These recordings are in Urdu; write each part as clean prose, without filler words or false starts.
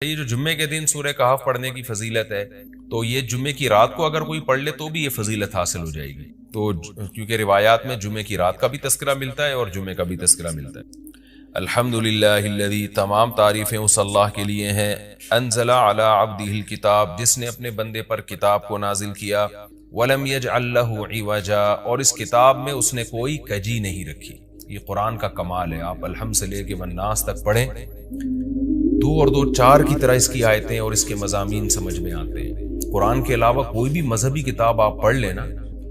یہ جو جمعے کے دن سورہ کہف پڑھنے کی فضیلت ہے، تو یہ جمعے کی رات کو اگر کوئی پڑھ لے تو بھی یہ فضیلت حاصل ہو جائے گی۔ تو کیونکہ روایات میں جمعے کی رات کا بھی تذکرہ ملتا ہے اور جمعے کا بھی تذکرہ ملتا ہے۔ الحمدللہ الذی، تمام تعریفیں اس اللہ کے لیے ہیں، انزل علی عبدہ الکتاب، جس نے اپنے بندے پر کتاب کو نازل کیا، ولم یجعل لہ عوجا، اور اس کتاب میں اس نے کوئی کجی نہیں رکھی۔ یہ قرآن کا کمال ہے، آپ الحمد سے لے کے والناس تک پڑھیں، دو اور دو چار کی طرح اس کی آیتیں اور اس کے مضامین سمجھ میں آتے ہیں۔ قرآن کے علاوہ کوئی بھی مذہبی کتاب آپ پڑھ لینا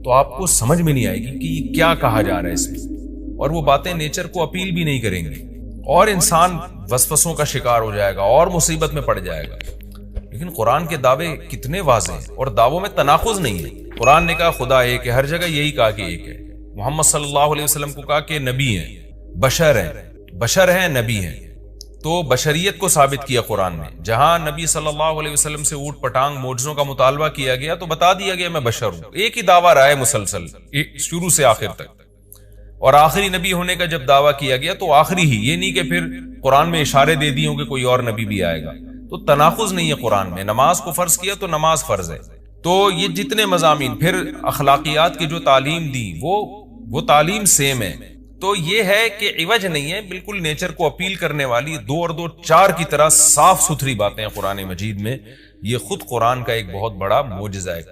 تو آپ کو سمجھ میں نہیں آئے گی کہ یہ کیا کہا جا رہا ہے اس میں، اور وہ باتیں نیچر کو اپیل بھی نہیں کریں گی، اور انسان وسوسوں کا شکار ہو جائے گا اور مصیبت میں پڑ جائے گا۔ لیکن قرآن کے دعوے کتنے واضح ہیں، اور دعووں میں تناقض نہیں ہے۔ قرآن نے کہا خدا ایک ہے، ہر جگہ یہی کہا کہ ایک ہے۔ محمد صلی اللہ علیہ وسلم کو کہا کہ نبی ہیں، بشر ہیں نبی ہیں، تو بشریت کو ثابت کیا قرآن نے۔ جہاں نبی صلی اللہ علیہ وسلم سے اوٹ پٹانگ معجزوں کا مطالبہ کیا گیا تو بتا دیا گیا میں بشر ہوں۔ ایک ہی دعویٰ رہا ہے مسلسل شروع سے آخر تک، اور آخری نبی ہونے کا جب دعویٰ کیا گیا تو آخری ہی، یہ نہیں کہ پھر قرآن میں اشارے دے دی ہوں کہ کوئی اور نبی بھی آئے گا۔ تو تناقض نہیں ہے قرآن میں۔ نماز کو فرض کیا تو نماز فرض ہے۔ تو یہ جتنے مضامین، پھر اخلاقیات کی جو تعلیم دی وہ تعلیم سیم ہے۔ تو یہ ہے کہ عوج نہیں ہے، بالکل نیچر کو اپیل کرنے والی دو اور دو چار کی طرح صاف ستھری باتیں ہیں قرآن مجید میں۔ یہ خود قرآن کا ایک بہت بڑا معجزہ ہے۔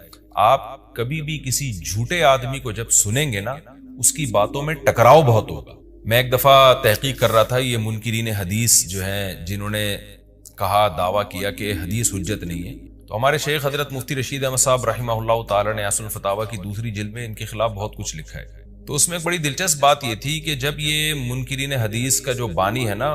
آپ کبھی بھی کسی جھوٹے آدمی کو جب سنیں گے نا، اس کی باتوں میں ٹکراؤ بہت ہوگا۔ میں ایک دفعہ تحقیق کر رہا تھا، یہ منکرین حدیث جو ہیں، جنہوں نے کہا، دعویٰ کیا کہ حدیث حجت نہیں ہے، تو ہمارے شیخ حضرت مفتی رشید احمد صاحب رحمہ اللہ تعالی نے اصل الفتاویٰ کی دوسری جلد میں ان کے خلاف بہت کچھ لکھا ہے۔ تو اس میں ایک بڑی دلچسپ بات یہ تھی کہ جب یہ منکرین حدیث کا جو بانی ہے نا،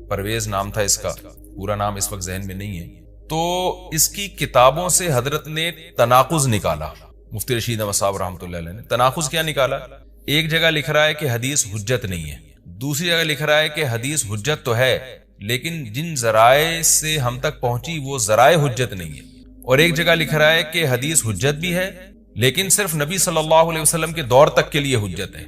پرویز نام تھا اس کا، پورا نام اس وقت ذہن میں نہیں ہے، تو اس کی کتابوں سے حضرت نے تناقض نکالا۔ مفتی رشید احمد صاحب رحمۃ اللہ علیہ نے تناقض کیا نکالا؟ ایک جگہ لکھ رہا ہے کہ حدیث حجت نہیں ہے، دوسری جگہ لکھ رہا ہے کہ حدیث حجت تو ہے لیکن جن ذرائع سے ہم تک پہنچی وہ ذرائع حجت نہیں ہے، اور ایک جگہ لکھ رہا ہے کہ حدیث حجت بھی ہے لیکن صرف نبی صلی اللہ علیہ وسلم کے دور تک کے لیے حجت ہے،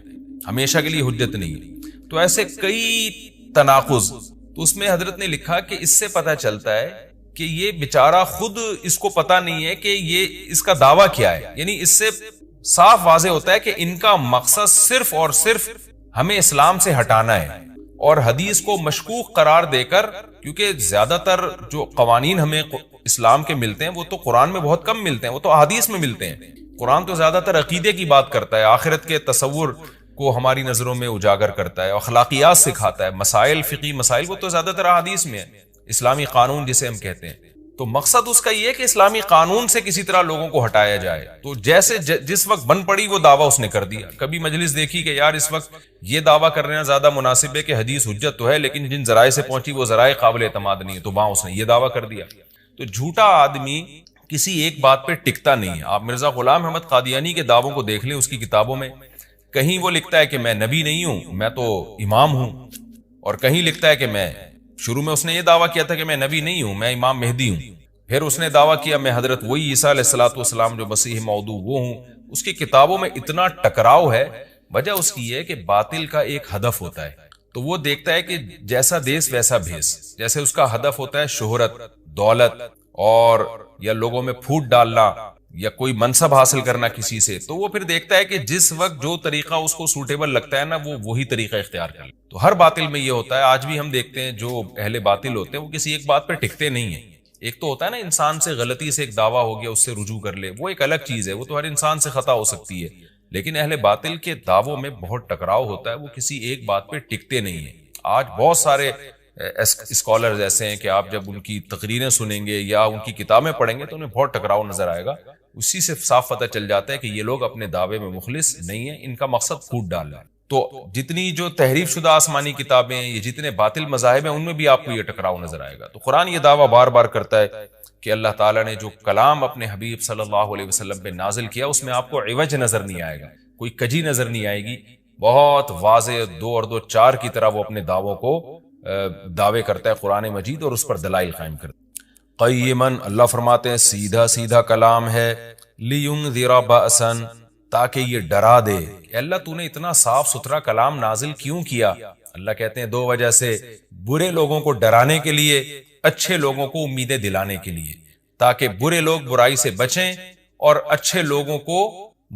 ہمیشہ کے لیے حجت نہیں ہے۔ تو ایسے کئی تناقض۔ تو اس میں حضرت نے لکھا کہ اس سے پتہ چلتا ہے کہ یہ بیچارہ خود اس کو پتہ نہیں ہے کہ یہ اس کا دعویٰ کیا ہے، یعنی اس سے صاف واضح ہوتا ہے کہ ان کا مقصد صرف اور صرف ہمیں اسلام سے ہٹانا ہے، اور حدیث کو مشکوک قرار دے کر، کیونکہ زیادہ تر جو قوانین ہمیں اسلام کے ملتے ہیں وہ تو قرآن میں بہت کم ملتے ہیں، وہ تو احادیث میں ملتے ہیں۔ قرآن تو زیادہ تر عقیدے کی بات کرتا ہے، آخرت کے تصور کو ہماری نظروں میں اجاگر کرتا ہے، اخلاقیات سکھاتا ہے، مسائل، فقہی مسائل، وہ تو زیادہ تر احادیث میں ہے، اسلامی قانون جسے ہم کہتے ہیں۔ تو مقصد اس کا یہ ہے کہ اسلامی قانون سے کسی طرح لوگوں کو ہٹایا جائے۔ تو جیسے جس وقت بن پڑی وہ دعویٰ اس نے کر دیا۔ کبھی مجلس دیکھی کہ یار اس وقت یہ دعویٰ کرنا زیادہ مناسب ہے کہ حدیث حجت تو ہے لیکن جن ذرائع سے پہنچی وہ ذرائع قابل اعتماد نہیں ہے، تو وہاں اس نے یہ دعویٰ کر دیا۔ تو جھوٹا آدمی کسی ایک بات پہ ٹکتا نہیں ہے۔ آپ مرزا غلام احمد قادیانی کے دعووں کو دیکھ لیں، اس کی کتابوں میں کہیں وہ لکھتا ہے کہ میں نبی نہیں ہوں، میں تو امام ہوں، اور کہیں لکھتا ہے کہ میں، شروع میں اس نے یہ دعویٰ کیا تھا کہ میں نبی نہیں ہوں، میں امام مہدی ہوں، پھر اس نے دعویٰ کیا میں حضرت وہی عیسیٰ علیہ الصلوۃ والسلام جو مسیح موعود وہ ہوں۔ اس کی کتابوں میں اتنا ٹکراؤ ہے، وجہ اس کی ہے کہ باطل کا ایک ہدف ہوتا ہے، تو وہ دیکھتا ہے کہ جیسا دیس ویسا بھیس۔ جیسے اس کا ہدف ہوتا ہے شہرت، دولت، اور یا لوگوں میں پھوٹ ڈالنا، یا کوئی منصب حاصل کرنا کسی سے، تو وہ پھر دیکھتا ہے کہ جس وقت جو طریقہ اس کو سوٹیبل لگتا ہے نا، وہ وہی طریقہ اختیار کر لے۔ تو ہر باطل میں یہ ہوتا ہے۔ آج بھی ہم دیکھتے ہیں جو اہل باطل ہوتے ہیں وہ کسی ایک بات پہ ٹکتے نہیں ہیں۔ ایک تو ہوتا ہے نا انسان سے غلطی سے ایک دعویٰ ہو گیا، اس سے رجوع کر لے، وہ ایک الگ چیز ہے، وہ تو ہر انسان سے خطا ہو سکتی ہے، لیکن اہل باطل کے دعووں میں بہت ٹکراؤ ہوتا ہے، وہ کسی ایک بات پہ ٹکتے نہیں ہیں۔ آج بہت سارے اسکالرز ایسے ہیں کہ آپ جب ان کی تقریریں سنیں گے یا ان کی کتابیں پڑھیں گے تو انہیں بہت ٹکراؤ نظر آئے گا۔ اسی سے صاف پتہ چل جاتا ہے کہ یہ لوگ اپنے دعوے میں مخلص نہیں ہیں، ان کا مقصد پھوٹ ڈالنا ہے۔ تو جتنی جو تحریف شدہ آسمانی کتابیں ہیں، یہ جتنے باطل مذاہب ہیں، ان میں بھی آپ کو یہ ٹکراؤ نظر آئے گا۔ تو قرآن یہ دعویٰ بار بار کرتا ہے کہ اللہ تعالیٰ نے جو کلام اپنے حبیب صلی اللہ علیہ وسلم پہ نازل کیا، اس میں آپ کو عوج نظر نہیں آئے گا، کوئی کجی نظر نہیں آئے گی، بہت واضح دو اور دو چار کی طرح وہ اپنے دعووں کو دعوے کرتا ہے قرآن مجید، اور اس پر دلائل قائم کرتا ہے۔ قیماً، اللہ فرماتے ہیں سیدھا سیدھا کلام ہے، لینذر بأسا، تاکہ یہ ڈرا دے۔ کہ اللہ تو نے اتنا صاف ستھرا کلام نازل کیوں کیا؟ اللہ کہتے ہیں دو وجہ سے، برے لوگوں کو ڈرانے کے لیے اچھے لوگوں کو امیدیں دلانے کے لیے، تاکہ برے لوگ برائی سے بچیں اور اچھے لوگوں کو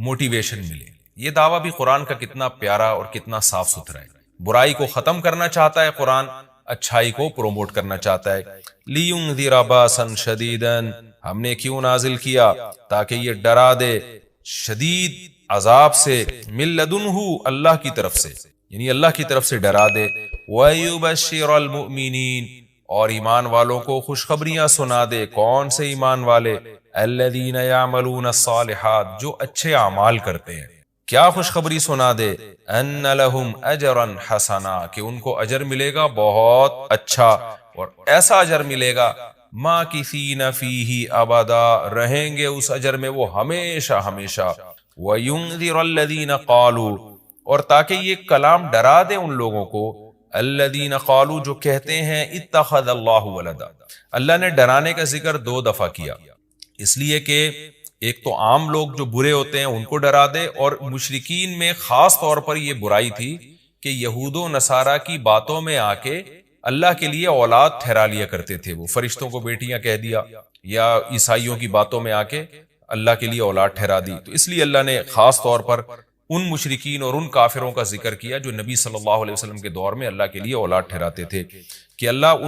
موٹیویشن ملے۔ یہ دعویٰ بھی قرآن کا کتنا پیارا اور کتنا صاف ستھرا ہے۔ برائی کو ختم کرنا چاہتا ہے قرآن، اچھائی کو پروموٹ کرنا چاہتا ہے۔ لِيُنذِرَ بَأْسًا شَدِيدًا، ہم نے کیوں نازل کیا؟ تاکہ یہ ڈرا دے شدید عذاب سے، من لدنہ، اللہ کی طرف سے، یعنی اللہ کی طرف سے ڈرا دے۔ وَيُبَشِّرَ الْمُؤْمِنِينَ، اور ایمان والوں کو خوشخبریاں سنا دے۔ کون سے ایمان والے؟ الذین یعملون الصالحات، جو اچھے اعمال کرتے ہیں۔ کیا خوشخبری سنا دے؟ ان لہم اجرا حسنا، کہ ان کو اجر ملے گا بہت اچھا، اور ایسا اجر ملے گا ماکثین فیہ ابدا، رہیں گے اس اجر میں وہ ہمیشہ ہمیشہ۔ وینذر الذین قالوا، اور تاکہ یہ کلام ڈرا دے ان لوگوں کو، الذین قالوا، جو کہتے ہیں اتخذ اللہ ولدا۔ اللہ نے ڈرانے کا ذکر 2 دفعہ کیا، اس لیے کہ ایک تو عام لوگ جو برے ہوتے ہیں ان کو ڈرا دے، اور مشرکین میں خاص طور پر یہ برائی تھی کہ یہود و نصارہ کی باتوں میں آ کے اللہ کے لیے اولاد ٹھہرا لیا کرتے تھے، وہ فرشتوں کو بیٹیاں کہہ دیا، یا عیسائیوں کی باتوں میں آ کے اللہ کے لیے اولاد ٹھہرا دی۔ تو اس لیے اللہ نے خاص طور پر ان مشرکین اور ان کافروں کا ذکر کیا جو نبی صلی اللہ علیہ وسلم کے دور میں اللہ کے لیے اولاد ٹھہراتے تھے، کہ اللہ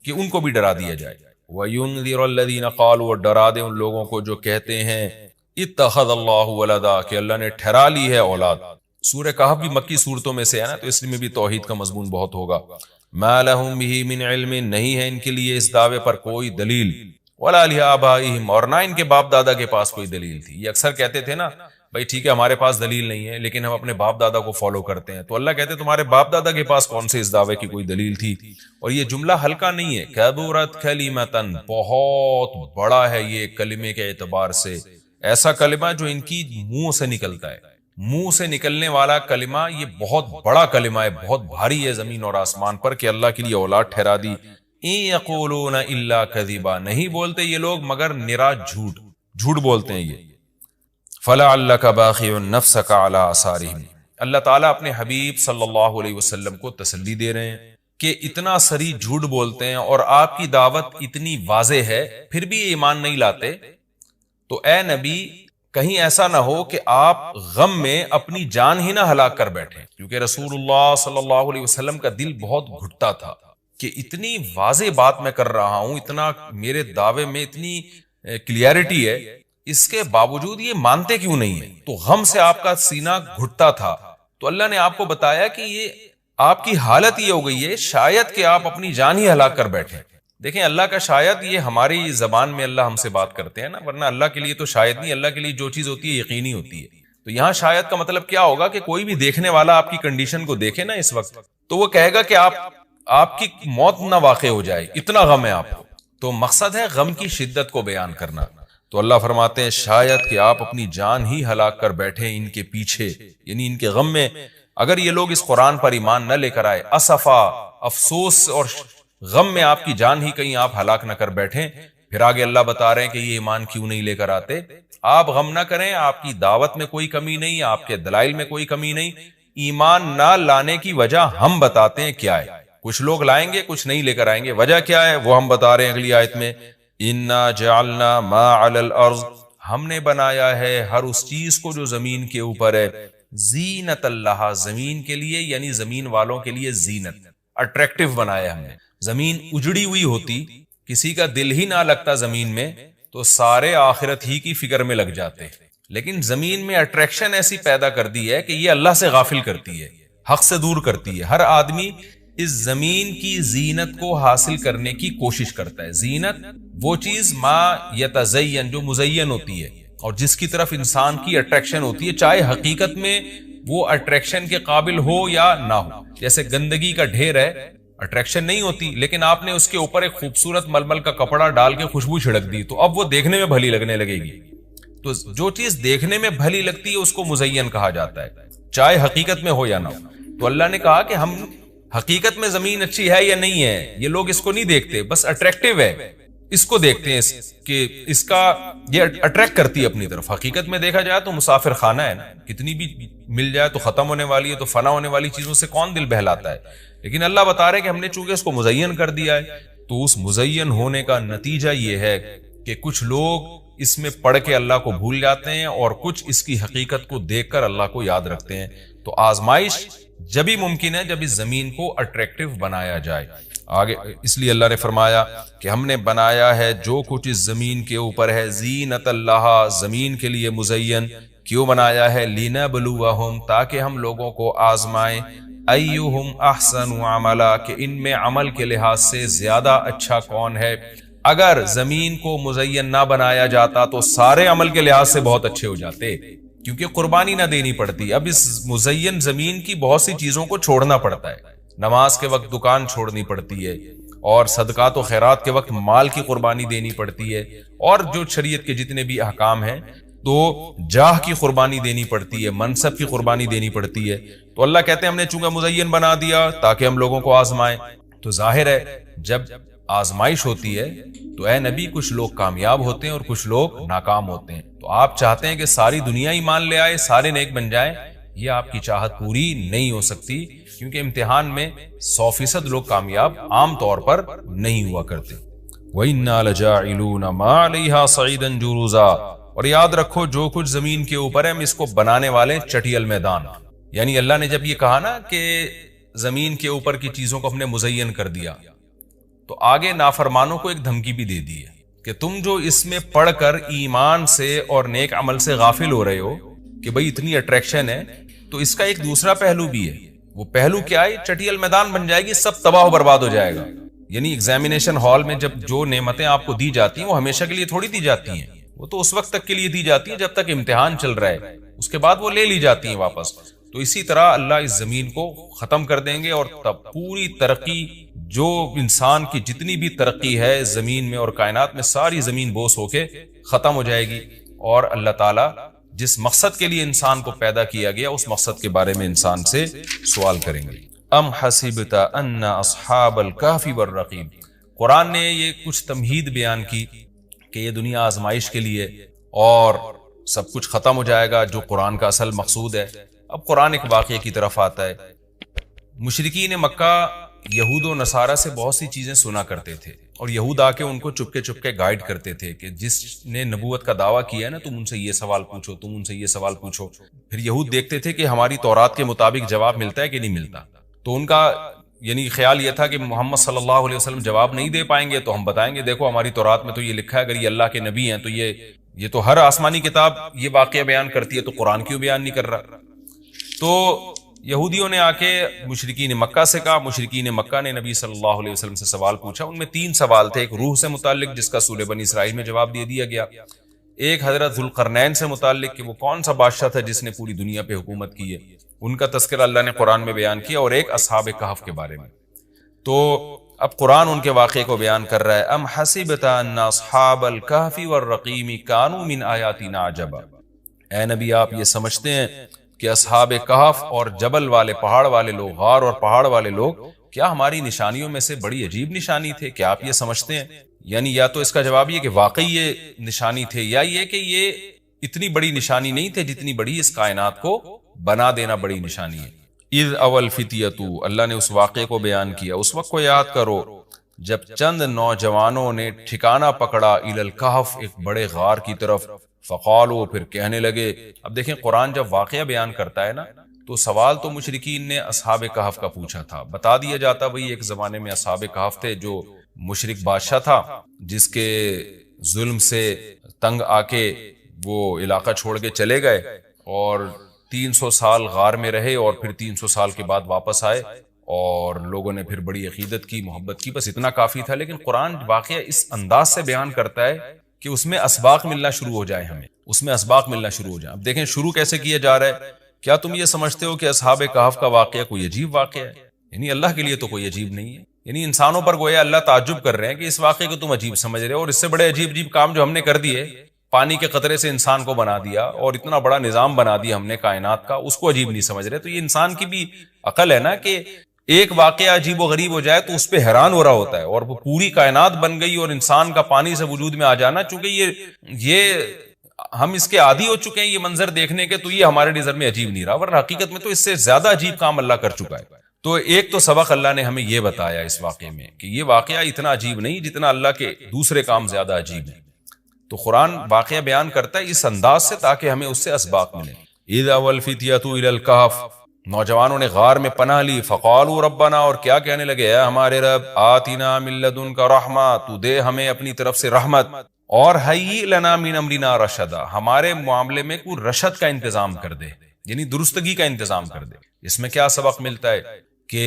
ان کو بھی ڈرا دیا جائے۔ وَيُنذِرَ الَّذِينَ قَالُوا، اور ڈرا دے ان لوگوں کو جو کہتے ہیں اتخذ اللہ ولدا، کہ اللہ نے ٹھہرا لی ہے اولاد۔ سورہ کہف بھی مکی صورتوں میں سے ہے نا، تو اس میں بھی توحید کا مضمون بہت ہوگا۔ مَا لَهُم بِهِ مِنْ عِلْمٍ، نہیں ہے ان کے لیے اس دعوے پر کوئی دلیل، وَلَا لِآبَائِهِمْ، اور نہ ان کے باپ دادا کے پاس کوئی دلیل تھی۔ یہ اکثر کہتے تھے نا، بھائی ٹھیک ہے ہمارے پاس دلیل نہیں ہے لیکن ہم اپنے باپ دادا کو فالو کرتے ہیں، تو اللہ کہتے ہیں تمہارے باپ دادا کے پاس کون سے اس دعوے کی کوئی دلیل تھی؟ اور یہ جملہ ہلکا نہیں ہے، کبرت کلمتن، بہت بڑا ہے یہ کلمے کے اعتبار سے، ایسا کلمہ جو ان کی منہ سے نکلتا ہے، منہ سے نکلنے والا کلمہ یہ بہت بڑا کلمہ ہے، بہت بھاری ہے زمین اور آسمان پر، کہ اللہ کے لیے اولاد ٹھہرا دی۔ ان یقولون الا کذبا، نہیں بولتے یہ لوگ مگر نرا جھوٹ بولتے ہیں یہ۔ فَلَعَلَّكَ بَاخِعٌ نَفْسَكَ عَلَىٰ آثَارِهِمْ، اللہ تعالیٰ اپنے حبیب صلی اللہ علیہ وسلم کو تسلی دے رہے ہیں کہ اتنا سری جھوٹ بولتے ہیں اور آپ کی دعوت اتنی واضح ہے، پھر بھی یہ ایمان نہیں لاتے، تو اے نبی کہیں ایسا نہ ہو کہ آپ غم میں اپنی جان ہی نہ ہلاک کر بیٹھیں، کیونکہ رسول اللہ صلی اللہ علیہ وسلم کا دل بہت گھٹتا تھا کہ اتنی واضح بات میں کر رہا ہوں، اتنا میرے دعوے میں اتنی کلیئرٹی ہے، اس کے باوجود یہ مانتے کیوں نہیں ہیں؟ تو غم سے آپ کا سینہ گھٹتا تھا، تو اللہ نے آپ کو بتایا کہ یہ آپ کی حالت یہ ہو گئی ہے، شاید کہ آپ اپنی جان ہی ہلاک کر بیٹھیں۔ دیکھیں اللہ کا شاید یہ ہماری زبان میں اللہ ہم سے بات کرتے ہیں نا، ورنہ اللہ کے لیے تو شاید نہیں، اللہ کے لیے جو چیز ہوتی ہے یقینی ہوتی ہے۔ تو یہاں شاید کا مطلب کیا ہوگا کہ کوئی بھی دیکھنے والا آپ کی کنڈیشن کو دیکھے نا اس وقت، تو وہ کہے گا کہ آپ کی موت نہ واقع ہو جائے، اتنا غم ہے آپ کو۔ تو مقصد ہے غم کی شدت کو بیان کرنا۔ تو اللہ فرماتے ہیں شاید کہ آپ اپنی جان ہی ہلاک کر بیٹھے ان کے پیچھے، یعنی ان کے غم میں، اگر یہ لوگ اس قرآن پر ایمان نہ لے کر آئے، اسفا، افسوس اور غم میں آپ کی جان ہی کہیں آپ ہلاک نہ کر بیٹھیں۔ پھر آگے اللہ بتا رہے ہیں کہ یہ ایمان کیوں نہیں لے کر آتے۔ آپ غم نہ کریں، آپ کی دعوت میں کوئی کمی نہیں، آپ کے دلائل میں کوئی کمی نہیں، ایمان نہ لانے کی وجہ ہم بتاتے ہیں کیا ہے۔ کچھ لوگ لائیں گے، کچھ نہیں لے کر آئیں گے، وجہ کیا ہے وہ ہم بتا رہے ہیں اگلی آیت میں، اِنَّا جَعَلْنَا مَا عَلَى الْأَرْضِ، ہم نے بنایا ہے ہر اس چیز کو جو زمین کے اوپر ہے، زینت اللہ، زمین کے لیے، یعنی زمین والوں کے لیے زینت، اٹریکٹیو بنایا ہم نے۔ زمین اجڑی ہوئی ہوتی، کسی کا دل ہی نہ لگتا زمین میں، تو سارے آخرت ہی کی فکر میں لگ جاتے، لیکن زمین میں اٹریکشن ایسی پیدا کر دی ہے کہ یہ اللہ سے غافل کرتی ہے، حق سے دور کرتی ہے۔ ہر آدمی اس زمین کی زینت کو حاصل کرنے کی کوشش کرتا ہے۔ زینت وہ چیز ما یتزین، جو مزین ہوتی ہے اور جس کی طرف انسان کی اٹریکشن ہوتی ہے، چاہے حقیقت میں وہ اٹریکشن کے قابل ہو یا نہ ہو۔ جیسے گندگی کا ڈھیر ہے، اٹریکشن نہیں ہوتی، لیکن آپ نے اس کے اوپر ایک خوبصورت ململ کا کپڑا ڈال کے خوشبو چھڑک دی تو اب وہ دیکھنے میں بھلی لگنے لگے گی۔ تو جو چیز دیکھنے میں بھلی لگتی ہے اس کو مزین کہا جاتا ہے، چاہے حقیقت میں ہو یا نہ ہو۔ تو اللہ نے کہا کہ ہم حقیقت میں زمین اچھی ہے یا نہیں ہے یہ لوگ اس کو نہیں دیکھتے، بس اٹریکٹیو ہے اس کو دیکھتے ہیں کہ اس کا یہ اٹریکٹ کرتی ہے اپنی طرف۔ حقیقت میں دیکھا جائے تو مسافر خانہ ہے نا، کتنی بھی مل جائے تو ختم ہونے والی ہے، تو فنا ہونے والی چیزوں سے کون دل بہلاتا ہے، لیکن اللہ بتا رہے کہ ہم نے چونکہ اس کو مزین کر دیا ہے۔ تو اس مزین ہونے کا نتیجہ یہ ہے کہ کچھ لوگ اس میں پڑھ کے اللہ کو بھول جاتے ہیں اور کچھ اس کی حقیقت کو دیکھ کر اللہ کو یاد رکھتے ہیں. تو آزمائش جبھی ممکن ہے جب اس زمین کو اٹریکٹیو بنایا جائے. آگے اس لیے اللہ نے فرمایا کہ ہم نے بنایا ہے جو کچھ اس زمین کے اوپر ہے زینت اللہ، زمین کے لیے مزین. کیوں بنایا ہے؟ لنبلوہم، تاکہ ہم لوگوں کو آزمائیں، ایہم احسن عملا، کہ ان میں عمل کے لحاظ سے زیادہ اچھا کون ہے. اگر زمین کو مزین نہ بنایا جاتا تو سارے عمل کے لحاظ سے بہت اچھے ہو جاتے، کیونکہ قربانی نہ دینی پڑتی. اب اس مزین زمین کی بہت سی چیزوں کو چھوڑنا پڑتا ہے. نماز کے وقت دکان چھوڑنی پڑتی ہے، اور صدقات و خیرات کے وقت مال کی قربانی دینی پڑتی ہے، اور جو شریعت کے جتنے بھی احکام ہیں تو جاہ کی قربانی دینی پڑتی ہے، منصب کی قربانی دینی پڑتی ہے. تو اللہ کہتے ہیں ہم نے چونکہ مزین بنا دیا تاکہ ہم لوگوں کو آزمائیں. تو ظاہر ہے جب آزمائش ہوتی ہے تو اے نبی کچھ لوگ کامیاب ہوتے ہیں اور کچھ لوگ ناکام ہوتے ہیں. تو آپ چاہتے ہیں کہ ساری دنیا ایمان لے آئے، سارے نیک بن جائیں، یہ آپ کی چاہت پوری نہیں ہو سکتی، کیونکہ امتحان میں 100% لوگ کامیاب عام طور پر نہیں ہوا کرتے. وَإِنَّا لَجَاعِلُونَ مَا عَلَيْهَا صَعِيدًا جُرُزًا، اور یاد رکھو جو کچھ زمین کے اوپر ہے ہم اس کو بنانے والے چٹیل میدان. یعنی اللہ نے جب یہ کہا نا کہ زمین کے اوپر کی چیزوں کو ہم نے مزین کر دیا، تو آگے نافرمانوں کو ایک دھمکی بھی دے دی ہے کہ تم جو اس میں پڑھ کر ایمان سے اور نیک عمل سے غافل ہو رہے ہو کہ بھئی اتنی اٹریکشن ہے، تو اس کا ایک دوسرا پہلو بھی ہے. وہ پہلو کیا ہے؟ چٹیل میدان بن جائے گی، سب تباہ و برباد ہو جائے گا. یعنی ایگزامینیشن ہال میں جب جو نعمتیں آپ کو دی جاتی ہیں وہ ہمیشہ کے لیے تھوڑی دی جاتی ہیں، وہ تو اس وقت تک کے لیے دی جاتی ہیں جب تک امتحان چل رہا ہے، اس کے بعد وہ لے لی جاتی ہیں واپس. تو اسی طرح اللہ اس زمین کو ختم کر دیں گے، اور تب پوری ترقی، جو انسان کی جتنی بھی ترقی ہے زمین میں اور کائنات میں، ساری زمین بوس ہو کے ختم ہو جائے گی. اور اللہ تعالیٰ جس مقصد کے لیے انسان کو پیدا کیا گیا اس مقصد کے بارے میں انسان سے سوال کریں گے. ام حسبت ان اصحاب الکہف والرقیم، قرآن نے یہ کچھ تمہید بیان کی کہ یہ دنیا آزمائش کے لیے اور سب کچھ ختم ہو جائے گا، جو قرآن کا اصل مقصود ہے. اب قرآن ایک واقعے کی طرف آتا ہے. مشرکین مکہ یہود و نصارہ سے بہت سی چیزیں سنا کرتے تھے، اور یہود آ کے ان کو چپ کے گائیڈ کرتے تھے کہ جس نے نبوت کا دعویٰ کیا ہے نا، تم ان سے یہ سوال پوچھو، تم ان سے یہ سوال پوچھو. پھر یہود دیکھتے تھے کہ ہماری تورات کے مطابق جواب ملتا ہے کہ نہیں ملتا. تو ان کا یعنی خیال یہ تھا کہ محمد صلی اللہ علیہ وسلم جواب نہیں دے پائیں گے تو ہم بتائیں گے دیکھو ہماری تورات میں تو یہ لکھا ہے، اگر یہ اللہ کے نبی ہیں تو یہ تو ہر آسمانی کتاب یہ واقعہ بیان کرتی ہے، تو قرآن کیوں بیان نہیں کر رہا. تو یہودیوں نے آ کے مشرکین مکہ سے کہا، مشرکین مکہ نے نبی صلی اللہ علیہ وسلم سے سوال پوچھا. ان میں 3 سوال تھے. ایک روح سے متعلق جس کا سورہ بنی اسرائیل میں جواب دے دیا گیا، ایک حضرت ذوالقرنین سے متعلق کہ وہ کون سا بادشاہ تھا جس نے پوری دنیا پہ حکومت کی ہے، ان کا تذکرہ اللہ نے قرآن میں بیان کیا، اور ایک اصحاب کہف کے بارے میں. تو اب قرآن ان کے واقعے کو بیان کر رہا ہے. ام حسبت ان اصحاب الکہف والرقیم کانوا من آیاتنا عجبا، اے نبی آپ یہ سمجھتے ہیں کہ اصحاب کہف اور جبل والے، پہاڑ والے لوگ، غار اور پہاڑ والے لوگ کیا ہماری نشانیوں میں سے بڑی عجیب نشانی تھے؟ کیا آپ یہ سمجھتے ہیں؟ یعنی یا تو اس کا جواب یہ کہ واقعی یہ نشانی تھے، یا یہ کہ یہ اتنی بڑی نشانی نہیں تھے جتنی بڑی اس کائنات کو بنا دینا بڑی نشانی ہے. اذ اول فتیتو، اللہ نے اس واقعے کو بیان کیا، اس وقت کو یاد کرو جب چند نوجوانوں نے ٹھکانہ پکڑا الی الکہف، ایک بڑے غار کی طرف، فقالو، پھر کہنے لگے. اب دیکھیں قرآن جب واقعہ بیان کرتا ہے نا تو سوال تو مشرکین نے اصحاب کہف کا پوچھا تھا، بتا دیا جاتا بھئی ایک زمانے میں اصحاب کہف تھے جو مشرک بادشاہ تھا جس کے ظلم سے تنگ آ کے وہ علاقہ چھوڑ کے چلے گئے، اور 300 سال غار میں رہے، اور پھر 300 سال کے بعد واپس آئے اور لوگوں نے پھر بڑی عقیدت کی، محبت کی، بس اتنا کافی تھا. لیکن قرآن واقعہ اس انداز سے بیان کرتا ہے کہ اس میں اسباق ملنا شروع ہو جائے، ہمیں اس میں اسباق ملنا شروع ہو جائے. اب دیکھیں شروع کیسے کیا جا رہا ہے. کیا تم یہ سمجھتے ہو کہ اصحاب کہف کا واقعہ کوئی عجیب واقعہ ہے؟ یعنی اللہ کے لیے تو کوئی عجیب نہیں ہے. یعنی انسانوں پر گویا اللہ تعجب کر رہے ہیں کہ اس واقعے کو تم عجیب سمجھ رہے ہو، اور اس سے بڑے عجیب عجیب کام جو ہم نے کر دیے، پانی کے قطرے سے انسان کو بنا دیا اور اتنا بڑا نظام بنا دیا ہم نے کائنات کا، اس کو عجیب نہیں سمجھ رہے. تو یہ انسان کی بھی عقل ہے نا کہ ایک واقعہ عجیب و غریب ہو جائے تو اس پہ حیران ہو رہا ہوتا ہے، اور وہ پوری کائنات بن گئی اور انسان کا پانی سے وجود میں آ جانا، چونکہ یہ ہم اس کے عادی ہو چکے ہیں یہ منظر دیکھنے کے، تو یہ ہمارے نظر میں عجیب نہیں رہا، ورنہ حقیقت میں تو اس سے زیادہ عجیب کام اللہ کر چکا ہے. تو ایک تو سبق اللہ نے ہمیں یہ بتایا اس واقعے میں کہ یہ واقعہ اتنا عجیب نہیں جتنا اللہ کے دوسرے کام زیادہ عجیب ہیں. تو قرآن واقعہ بیان کرتا ہے اس انداز سے تاکہ ہمیں اس سے اسباق ملیں. اذا والفتیۃ الی الکہف، نوجوانوں نے غار میں پناہ لی. فقالوا ربنا، اور کیا کہنے لگے، اے ہمارے رب، آتنا من لدنک رحمہ، تو دے ہمیں اپنی طرف سے رحمت، اور حیئ لنا من امرنا رشدا، ہمارے معاملے میں کوئی رشد کا انتظام کر دے، یعنی درستگی کا انتظام کر دے. اس میں کیا سبق ملتا ہے کہ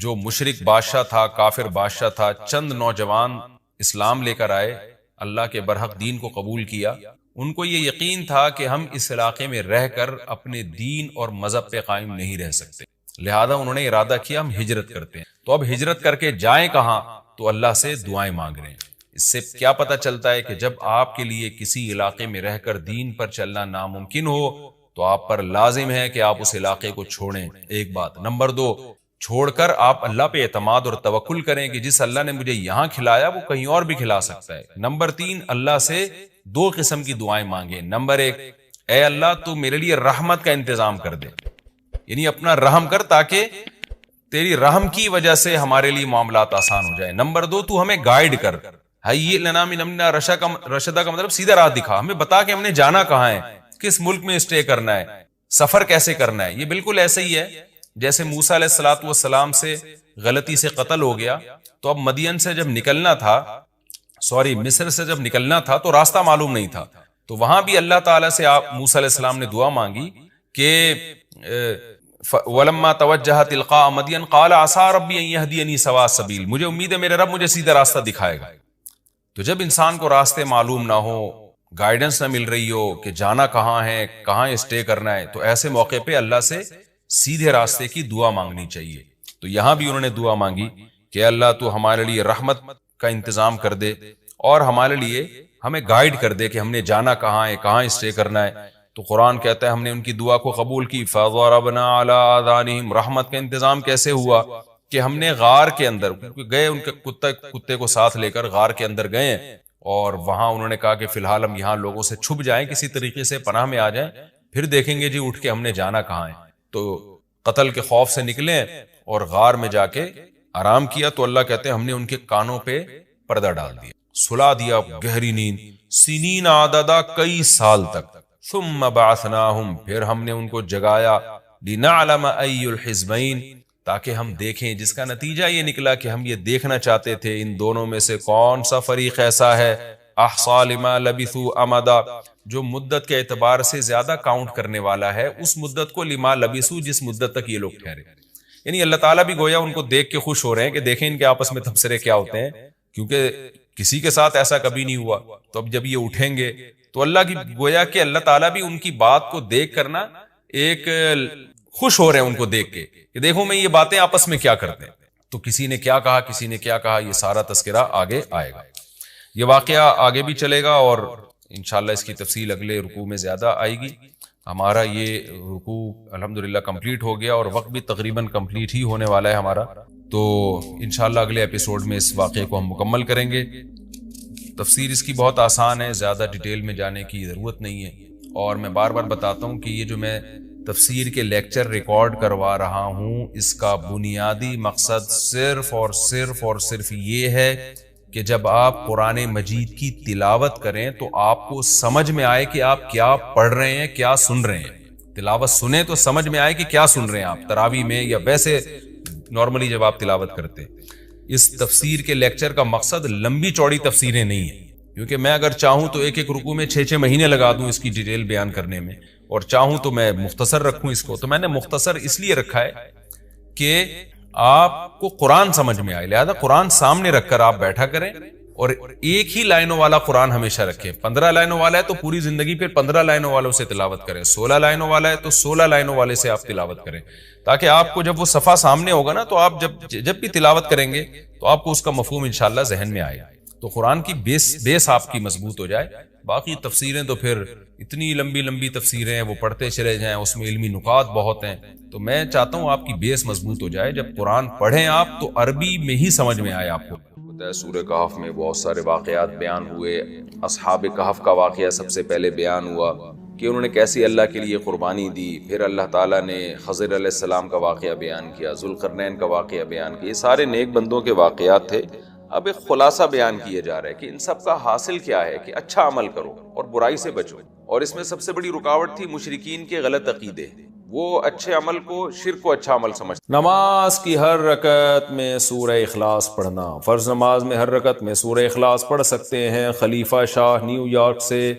جو مشرک بادشاہ تھا، کافر بادشاہ تھا، چند نوجوان اسلام لے کر آئے، اللہ کے برحق دین کو قبول کیا. ان کو یہ یقین تھا کہ ہم اس علاقے میں رہ کر اپنے دین اور مذہب پہ قائم نہیں رہ سکتے، لہذا انہوں نے ارادہ کیا ہم ہجرت کرتے ہیں. تو اب ہجرت کر کے جائیں کہاں؟ تو اللہ سے دعائیں مانگ رہے ہیں. اس سے کیا پتہ چلتا ہے کہ جب آپ کے لیے کسی علاقے میں رہ کر دین پر چلنا ناممکن ہو تو آپ پر لازم ہے کہ آپ اس علاقے کو چھوڑیں. ایک بات. نمبر دو، چھوڑ کر آپ اللہ پہ اعتماد اور توکل کریں کہ جس اللہ نے مجھے یہاں کھلایا وہ کہیں اور بھی کھلا سکتا ہے. نمبر تین، اللہ سے دو قسم کی دعائیں مانگیں. نمبر ایک، اے اللہ تو میرے لیے رحمت کا انتظام کر دے، یعنی اپنا رحم کر تاکہ تیری رحم کی وجہ سے ہمارے لیے معاملات آسان ہو جائے. نمبر دو، تو ہمیں گائیڈ کر، حیئ لنا من امرنا رشدا کا مطلب سیدھا راہ دکھا، ہمیں بتا کہ ہم نے جانا کہاں ہے، کس ملک میں اسٹے کرنا ہے، سفر کیسے کرنا ہے. یہ بالکل ایسے ہی ہے جیسے موسیٰ علیہ الصلوۃ والسلام سے غلطی سے قتل ہو گیا، تو اب مدین سے جب نکلنا تھا، مصر سے جب نکلنا تھا تو راستہ معلوم نہیں تھا، تو وہاں بھی اللہ تعالیٰ سے موسیٰ علیہ السلام نے دعا مانگی کہ وَلَمَّا تَوَجَّهَ تِلْقَاءَ مَدْيَنَ قَالَ عَسَىٰ رَبِّي أَن يَهْدِيَنِي سَوَاءَ السَّبِيلِ، مجھے امید ہے میرے رب مجھے سیدھا راستہ دکھائے گا. تو جب انسان کو راستے معلوم نہ ہو، گائیڈنس نہ مل رہی ہو کہ جانا کہاں ہے، کہاں اسٹے کرنا ہے، تو ایسے موقع پہ اللہ سے سیدھے راستے کی دعا مانگنی چاہیے. تو یہاں بھی انہوں نے دعا مانگی کہ اللہ تو ہمارے لیے رحمت کا انتظام کر دے اور ہمارے لیے ہمیں گائیڈ کر دے کہ ہم نے جانا کہاں ہے، کہاں اسٹے کرنا ہے. تو قرآن کہتا ہے ہم نے ان کی دعا کو قبول کی. فَضَرَبْنَا عَلَىٰ آذَانِهِمْ، رحمت کا انتظام کیسے ہوا کہ ہم نے غار کے اندر گئے، ان کے کتے کو ساتھ لے کر غار کے اندر گئے، اور وہاں انہوں نے کہا کہ فی الحال ہم یہاں لوگوں سے چھپ جائیں، کسی طریقے سے پناہ میں آ جائیں، پھر دیکھیں گے جی اٹھ کے ہم نے جانا کہاں ہے. تو قتل کے خوف سے نکلے اور غار میں جا کے آرام کیا. تو اللہ کہتے ہیں ہم نے ان کے کانوں پہ پردہ ڈال دیا، سلا دیا گہری نیند، سنین عددا، کئی سال تک. ثم بعثناہم، پھر ہم نے ان کو جگایا، لنعلم ای الحزبین، تاکہ ہم دیکھیں، جس کا نتیجہ یہ نکلا کہ ہم یہ دیکھنا چاہتے تھے ان دونوں میں سے کون سا فریق ایسا ہے احصیٰ لما لبثوا امدا، جو مدت کے اعتبار سے زیادہ کاؤنٹ کرنے والا ہے اس مدت کو، لما لبثوا، جس مدت تک یہ لوگ ٹھہرے. یعنی اللہ تعالیٰ بھی گویا ان کو دیکھ کے خوش ہو رہے ہیں کہ دیکھیں ان کے آپس میں تبصرے کیا ہوتے ہیں، کیونکہ کسی کے ساتھ ایسا کبھی نہیں ہوا. تو اب جب یہ اٹھیں گے تو اللہ کی گویا کہ اللہ تعالیٰ بھی ان کی بات کو دیکھ کرنا ایک خوش ہو رہے ہیں ان کو دیکھ کے کہ دیکھو میں یہ باتیں آپس میں کیا کرتے ہیں. تو کسی نے کیا کہا، کسی نے کیا کہا، یہ سارا تذکرہ آگے آئے گا. یہ واقعہ آگے بھی چلے گا اور انشاءاللہ اس کی تفصیل اگلے رکوع میں زیادہ آئے گی. ہمارا یہ رکوع الحمدللہ کمپلیٹ ہو گیا اور وقت بھی تقریباً کمپلیٹ ہی ہونے والا ہے ہمارا. تو انشاءاللہ اگلے ایپیسوڈ میں اس واقعے کو ہم مکمل کریں گے. تفسیر اس کی بہت آسان ہے، زیادہ ڈیٹیل میں جانے کی ضرورت نہیں ہے. اور میں بار بار بتاتا ہوں کہ یہ جو میں تفسیر کے لیکچر ریکارڈ کروا رہا ہوں، اس کا بنیادی مقصد صرف اور صرف یہ ہے کہ جب آپ قرآن مجید کی تلاوت کریں تو آپ کو سمجھ میں آئے کہ آپ کیا پڑھ رہے ہیں، کیا سن رہے ہیں. تلاوت سنیں تو سمجھ میں آئے کہ کیا سن رہے ہیں آپ تراویح میں یا ویسے نارملی جب آپ تلاوت کرتے. اس تفسیر کے لیکچر کا مقصد لمبی چوڑی تفسیریں نہیں ہیں، کیونکہ میں اگر چاہوں تو ایک رکوع میں 6 مہینے لگا دوں اس کی ڈیٹیل بیان کرنے میں، اور چاہوں تو میں مختصر رکھوں اس کو. تو میں نے مختصر اس لیے رکھا ہے کہ آپ کو قرآن سمجھ میں آئے، لہذا قرآن سامنے رکھ کر آپ بیٹھا کریں اور ایک ہی لائنوں والا قرآن ہمیشہ رکھیں. 15 لائنوں والا ہے تو پوری زندگی پھر 15 لائنوں والوں سے تلاوت کریں، 16 لائنوں والا ہے تو 16 لائنوں والے سے آپ تلاوت کریں، تاکہ آپ کو جب وہ صفحہ سامنے ہوگا نا تو آپ جب بھی تلاوت کریں گے تو آپ کو اس کا مفہوم انشاءاللہ ذہن میں آئے، تو قرآن کی بیس آپ کی مضبوط ہو جائے. باقی تفسیریں تو پھر اتنی لمبی تفسیریں ہیں، وہ پڑھتے چلے جائیں، اس میں علمی نکات بہت ہیں. تو میں چاہتا ہوں آپ کی بیس مضبوط ہو جائے، جب قرآن پڑھیں آپ تو عربی میں ہی سمجھ میں آئے آپ کو. سورہ کہف میں بہت سارے واقعات بیان ہوئے. اصحاب کہف کا واقعہ سب سے پہلے بیان ہوا کہ انہوں نے کیسی اللہ کے لیے قربانی دی، پھر اللہ تعالیٰ نے خضر علیہ السلام کا واقعہ بیان کیا، ذوالقرنین کا واقعہ بیان کیا، یہ سارے نیک بندوں کے واقعات تھے۔ اب ایک خلاصہ بیان کیا جا رہا ہے کہ ان سب کا حاصل کیا ہے کہ اچھا عمل کرو اور برائی سے بچو، اور اس میں سب سے بڑی رکاوٹ تھی مشرکین کے غلط عقیدے، وہ اچھے عمل کو، شرک کو اچھا عمل سمجھتے۔ نماز کی ہر رکعت میں سورہ اخلاص پڑھنا، فرض نماز میں ہر رکعت میں سورہ اخلاص پڑھ سکتے ہیں، خلیفہ شاہ نیو یارک سے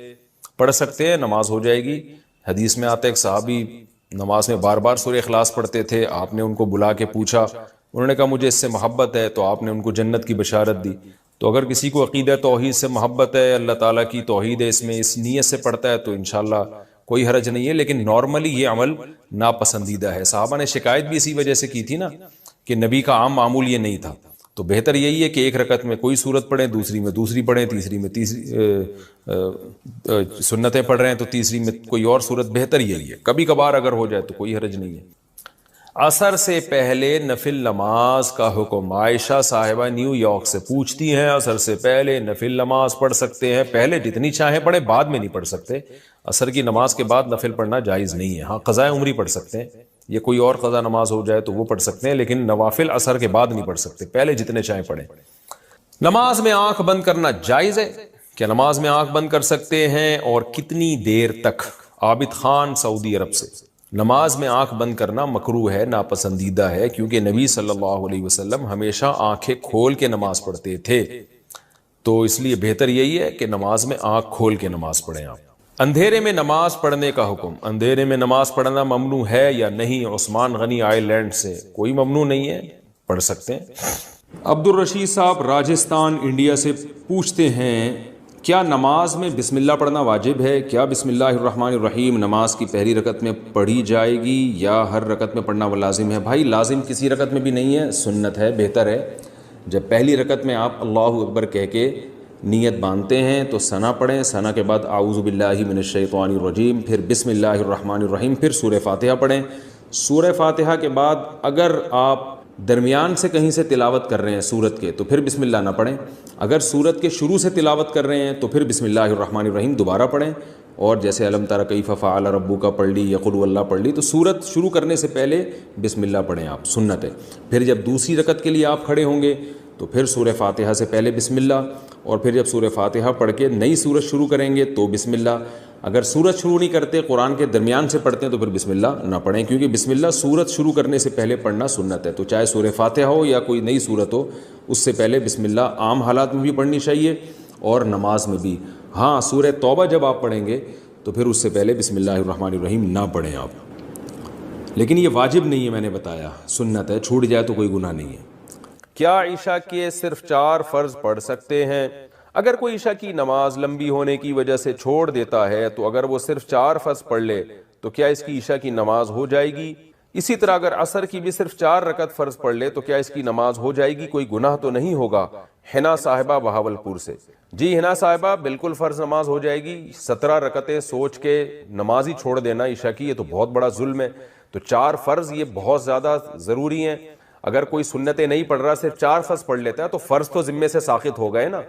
پڑھ سکتے ہیں، نماز ہو جائے گی۔ حدیث میں آتا ہے ایک صحابی نماز میں بار بار سورہ اخلاص پڑھتے تھے، آپ نے ان کو بلا کے پوچھا، انہوں نے کہا مجھے اس سے محبت ہے، تو آپ نے ان کو جنت کی بشارت دی۔ تو اگر کسی کو عقیدہ توحید سے محبت ہے، اللہ تعالیٰ کی توحید ہے، اس میں اس نیت سے پڑھتا ہے، تو انشاءاللہ کوئی حرج نہیں ہے، لیکن نارملی یہ عمل ناپسندیدہ ہے۔ صحابہ نے شکایت بھی اسی وجہ سے کی تھی نا کہ نبی کا عام معمول یہ نہیں تھا، تو بہتر یہی ہے کہ ایک رکعت میں کوئی سورت پڑھیں، دوسری میں دوسری پڑھیں، تیسری میں تیسری سنتیں پڑھ رہے ہیں تو تیسری میں کوئی اور سورت، بہتر یہی ہے۔ کبھی کبھار اگر ہو جائے تو کوئی حرج نہیں ہے۔ عصر سے پہلے نفل نماز کا حکم، عائشہ صاحبہ نیو یارک سے پوچھتی ہیں عصر سے پہلے نفل نماز پڑھ سکتے ہیں؟ پہلے جتنی چاہیں پڑھیں، بعد میں نہیں پڑھ سکتے۔ عصر کی نماز کے بعد نفل پڑھنا جائز نہیں ہے، ہاں قضاء عمری پڑھ سکتے ہیں، یہ کوئی اور قضا نماز ہو جائے تو وہ پڑھ سکتے ہیں، لیکن نوافل عصر کے بعد نہیں پڑھ سکتے، پہلے جتنے چاہیں پڑھیں۔ نماز میں آنکھ بند کرنا جائز ہے؟ کیا نماز میں آنکھ بند کر سکتے ہیں اور کتنی دیر تک؟ عابد خان سعودی عرب سے۔ نماز میں آنکھ بند کرنا مکروہ ہے، ناپسندیدہ ہے، کیونکہ نبی صلی اللہ علیہ وسلم ہمیشہ آنکھیں کھول کے نماز پڑھتے تھے، تو اس لیے بہتر یہی ہے کہ نماز میں آنکھ کھول کے نماز پڑھیں آپ۔ اندھیرے میں نماز پڑھنے کا حکم، اندھیرے میں نماز پڑھنا ممنوع ہے یا نہیں؟ عثمان غنی آئی لینڈ سے۔ کوئی ممنوع نہیں ہے، پڑھ سکتے ہیں۔ عبد الرشید صاحب راجستھان انڈیا سے پوچھتے ہیں کیا نماز میں بسم اللہ پڑھنا واجب ہے؟ کیا بسم اللہ الرحمن الرحیم نماز کی پہلی رکعت میں پڑھی جائے گی یا ہر رکعت میں پڑھنا وہ لازم ہے؟ بھائی لازم کسی رکعت میں بھی نہیں ہے، سنت ہے، بہتر ہے جب پہلی رکعت میں آپ اللہ اکبر کہہ کے نیت باندھتے ہیں تو ثنا پڑھیں، ثنا کے بعد اعوذ باللہ من الشیطان الرجیم، پھر بسم اللہ الرحمن الرحیم، پھر سورہ فاتحہ پڑھیں۔ سورہ فاتحہ کے بعد اگر آپ درمیان سے کہیں سے تلاوت کر رہے ہیں سورت کے تو پھر بسم اللہ نہ پڑھیں، اگر سورت کے شروع سے تلاوت کر رہے ہیں تو پھر بسم اللہ الرحمن الرحیم دوبارہ پڑھیں، اور جیسے الم تر کیف فعل ربک پڑھ لی یا قل واللہ پڑھ لی، تو سورت شروع کرنے سے پہلے بسم اللہ پڑھیں آپ، سنت ہے۔ پھر جب دوسری رکعت کے لیے آپ کھڑے ہوں گے تو پھر سورہ فاتحہ سے پہلے بسم اللہ، اور پھر جب سورہ فاتحہ پڑھ کے نئی سورت شروع کریں گے تو بسم اللہ۔ اگر سورت شروع نہیں کرتے، قرآن کے درمیان سے پڑھتے ہیں تو پھر بسم اللہ نہ پڑھیں، کیونکہ بسم اللہ سورت شروع کرنے سے پہلے پڑھنا سنت ہے، تو چاہے سورہ فاتحہ ہو یا کوئی نئی سورت ہو، اس سے پہلے بسم اللہ عام حالات میں بھی پڑھنی چاہیے اور نماز میں بھی۔ ہاں سورہ توبہ جب آپ پڑھیں گے تو پھر اس سے پہلے بسم اللہ الرحمن الرحیم نہ پڑھیں آپ، لیکن یہ واجب نہیں ہے، میں نے بتایا سنت ہے، چھوٹ جائے تو کوئی گناہ نہیں ہے۔ کیا عشاء کے صرف 4 فرض پڑھ سکتے ہیں؟ اگر کوئی عشاء کی نماز لمبی ہونے کی وجہ سے چھوڑ دیتا ہے تو اگر وہ صرف 4 فرض پڑھ لے تو کیا اس کی عشاء کی نماز ہو جائے گی؟ اسی طرح اگر عصر کی بھی صرف 4 رکعت فرض پڑھ لے تو کیا اس کی نماز ہو جائے گی؟ کوئی گناہ تو نہیں ہوگا؟ حنا صاحبہ بہاولپور سے۔ جی حنا صاحبہ بالکل فرض نماز ہو جائے گی، 17 رکعتیں سوچ کے نماز ہی چھوڑ دینا عشاء کی، یہ تو بہت بڑا ظلم ہے، تو 4 فرض یہ بہت زیادہ ضروری ہیں۔ اگر کوئی سنتیں نہیں پڑھ رہا، صرف 4 فرض پڑھ لیتا ہے تو فرض تو ذمے سے ساقط ہو گئے نا،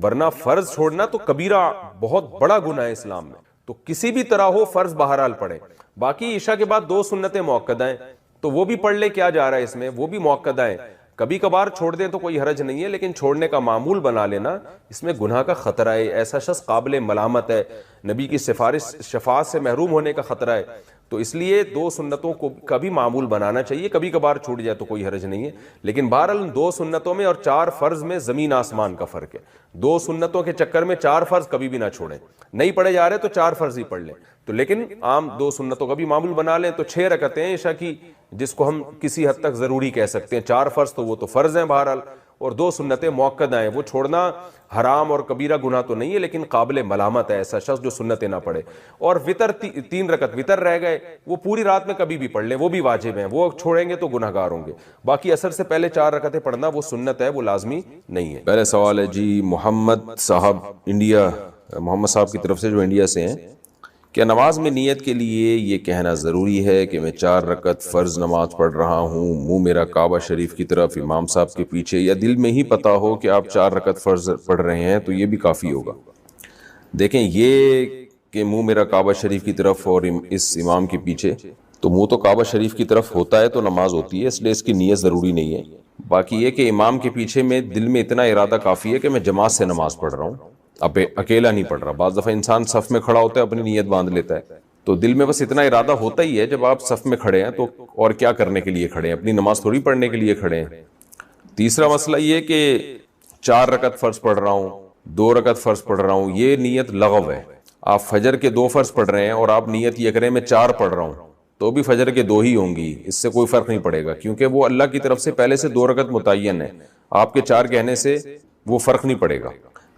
ورنہ فرض چھوڑنا تو کبیرہ بہت بڑا گناہ ہے اسلام میں، تو کسی بھی طرح ہو فرض بہرحال پڑھے۔ باقی عشاء کے بعد 2 سنتیں مؤکدہ ہیں تو وہ بھی پڑھ لے، کیا جا رہا ہے اس میں، وہ بھی مؤکدہ ہیں، کبھی کبھار چھوڑ دیں تو کوئی حرج نہیں ہے، لیکن چھوڑنے کا معمول بنا لینا اس میں گناہ کا خطرہ ہے، ایسا شخص قابل ملامت ہے، نبی کی شفاعت سے محروم ہونے کا خطرہ ہے، تو اس لیے 2 سنتوں کو کبھی معمول بنانا چاہیے، کبھی کبھار چھوٹ جائے تو کوئی حرج نہیں ہے، لیکن بہرحال 2 سنتوں میں اور 4 فرض میں زمین آسمان کا فرق ہے۔ 2 سنتوں کے چکر میں 4 فرض کبھی بھی نہ چھوڑیں، نہیں پڑھے جا رہے تو 4 فرض ہی پڑھ لیں، تو لیکن عام 2 سنتوں کا بھی معمول بنا لیں، تو 6 رکعتیں عشاء کی جس کو ہم کسی حد تک ضروری کہہ سکتے ہیں، 4 فرض تو وہ تو فرض ہیں بہرحال، اور 2 سنتیں مؤکدہ ہیں، وہ چھوڑنا حرام اور کبیرہ گناہ تو نہیں ہے، لیکن قابل ملامت ہے ایسا شخص جو سنتیں نہ پڑھے۔ اور وتر 3 رکعت وتر رہ گئے، وہ پوری رات میں کبھی بھی پڑھ لیں، وہ بھی واجب ہیں، وہ چھوڑیں گے تو گنہگار ہوں گے۔ باقی عصر سے پہلے 4 رکعتیں پڑھنا وہ سنت ہے، وہ لازمی نہیں ہے۔ پہلے سوال ہے جی محمد صاحب انڈیا، محمد صاحب کی طرف سے جو انڈیا سے ہیں، کیا نماز میں نیت کے لیے یہ کہنا ضروری ہے کہ میں 4 رکعت فرض نماز پڑھ رہا ہوں، منہ میرا کعبہ شریف کی طرف امام صاحب کے پیچھے، یا دل میں ہی پتہ ہو کہ آپ 4 رکعت فرض پڑھ رہے ہیں تو یہ بھی کافی ہوگا؟ دیکھیں یہ کہ منہ میرا کعبہ شریف کی طرف اور اس امام کے پیچھے، تو منہ تو کعبہ شریف کی طرف ہوتا ہے تو نماز ہوتی ہے، اس لیے اس کی نیت ضروری نہیں ہے۔ باقی یہ کہ امام کے پیچھے میں دل میں اتنا ارادہ کافی ہے کہ میں جماعت سے نماز پڑھ رہا ہوں، اب اکیلا نہیں پڑھ رہا۔ بعض دفعہ انسان صف میں کھڑا ہوتا ہے اپنی نیت باندھ لیتا ہے، تو دل میں بس اتنا ارادہ ہوتا ہی ہے جب آپ صف میں کھڑے ہیں تو اور کیا کرنے کے لیے کھڑے ہیں، اپنی نماز تھوڑی پڑھنے کے لیے کھڑے ہیں۔ تیسرا مسئلہ یہ کہ 4 رکعت فرض پڑھ رہا ہوں، 2 رکعت فرض پڑھ رہا ہوں، یہ نیت لغو ہے۔ آپ فجر کے 2 فرض پڑھ رہے ہیں اور آپ نیت یہ کریں میں 4 پڑھ رہا ہوں، تو بھی فجر کے 2 ہی ہوں گی، اس سے کوئی فرق نہیں پڑے گا، کیونکہ وہ اللہ کی طرف سے پہلے سے 2 رکعت متعین ہے، آپ کے 4 کہنے سے وہ فرق نہیں پڑے گا۔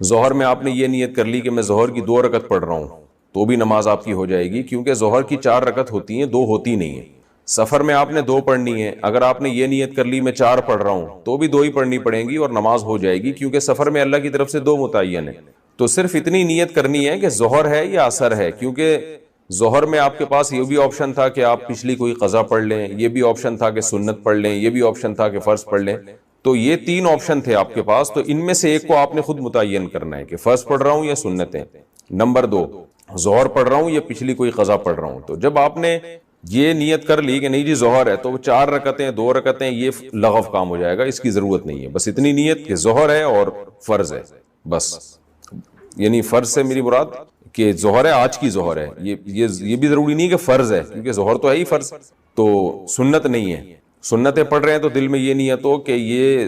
ظہر میں آپ نے یہ نیت کر لی کہ میں ظہر کی 2 رکعت پڑھ رہا ہوں، تو بھی نماز آپ کی ہو جائے گی، کیونکہ ظہر کی 4 رکعت ہوتی ہیں، 2 ہوتی نہیں ہیں۔ سفر میں آپ نے 2 پڑھنی ہے، اگر آپ نے یہ نیت کر لی میں 4 پڑھ رہا ہوں تو بھی 2 ہی پڑھنی پڑیں گی اور نماز ہو جائے گی، کیونکہ سفر میں اللہ کی طرف سے 2 متعین ہے۔ تو صرف اتنی نیت کرنی ہے کہ ظہر ہے یا عصر ہے، کیونکہ ظہر میں آپ کے پاس یہ بھی آپشن تھا کہ آپ پچھلی کوئی قضا پڑھ لیں، یہ بھی آپشن تھا کہ سنت پڑھ لیں، یہ بھی آپشن تھا کہ فرض پڑھ لیں، تو یہ 3 آپشن تھے آپ کے پاس، تو ان میں سے ایک کو آپ نے خود متعین کرنا ہے کہ فرض پڑھ رہا ہوں یا سنتیں۔ نمبر 2، ظہر پڑھ رہا ہوں یا پچھلی کوئی قضا پڑھ رہا ہوں۔ تو جب آپ نے یہ نیت کر لی کہ نہیں جی ظہر ہے، تو 4 رکعتیں 2 رکعتیں یہ لغو کام ہو جائے گا، اس کی ضرورت نہیں ہے۔ بس اتنی نیت کہ ظہر ہے اور فرض ہے، بس۔ یعنی فرض سے میری مراد کہ ظہر ہے، آج کی ظہر ہے، یہ بھی ضروری نہیں کہ فرض ہے، کیونکہ ظہر تو ہے ہی فرض، تو سنت نہیں ہے۔ سنتیں پڑھ رہے ہیں تو دل میں یہ نیت ہو کہ یہ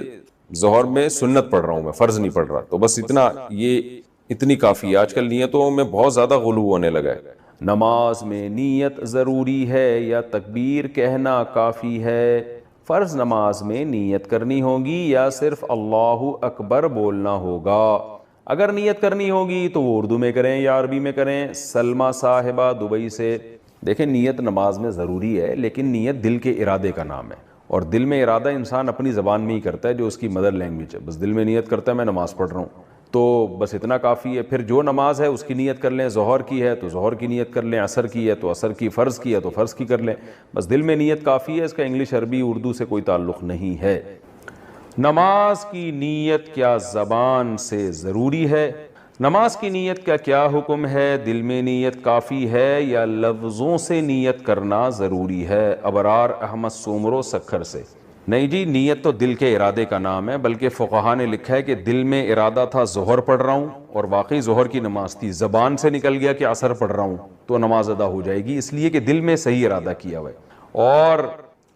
ظہر میں سنت پڑھ رہا ہوں، میں فرض نہیں پڑھ رہا، تو بس اتنا، یہ اتنی کافی ہے۔ آج کل نیتوں میں بہت زیادہ غلو ہونے لگا ہے۔ نماز میں نیت ضروری ہے یا تکبیر کہنا کافی ہے؟ فرض نماز میں نیت کرنی ہوگی یا صرف اللہ اکبر بولنا ہوگا؟ اگر نیت کرنی ہوگی تو وہ اردو میں کریں یا عربی میں کریں۔ سلمہ صاحبہ دبئی سے، دیکھیں نیت نماز میں ضروری ہے، لیکن نیت دل کے ارادے کا نام ہے، اور دل میں ارادہ انسان اپنی زبان میں ہی کرتا ہے جو اس کی مدر لینگویج ہے۔ بس دل میں نیت کرتا ہے میں نماز پڑھ رہا ہوں، تو بس اتنا کافی ہے۔ پھر جو نماز ہے اس کی نیت کر لیں، ظہر کی ہے تو ظہر کی نیت کر لیں، عصر کی ہے تو عصر کی، فرض کی ہے تو فرض کی کر لیں، بس دل میں نیت کافی ہے، اس کا انگلش عربی اردو سے کوئی تعلق نہیں ہے۔ نماز کی نیت کیا زبان سے ضروری ہے؟ نماز کی نیت کا کیا حکم ہے؟ دل میں نیت کافی ہے یا لفظوں سے نیت کرنا ضروری ہے؟ ابرار احمد سومرو سکھر سے۔ نہیں جی، نیت تو دل کے ارادے کا نام ہے، بلکہ فقہا نے لکھا ہے کہ دل میں ارادہ تھا ظہر پڑھ رہا ہوں، اور واقعی ظہر کی نماز تھی، زبان سے نکل گیا کہ عصر پڑھ رہا ہوں، تو نماز ادا ہو جائے گی، اس لیے کہ دل میں صحیح ارادہ کیا ہوا ہے۔ اور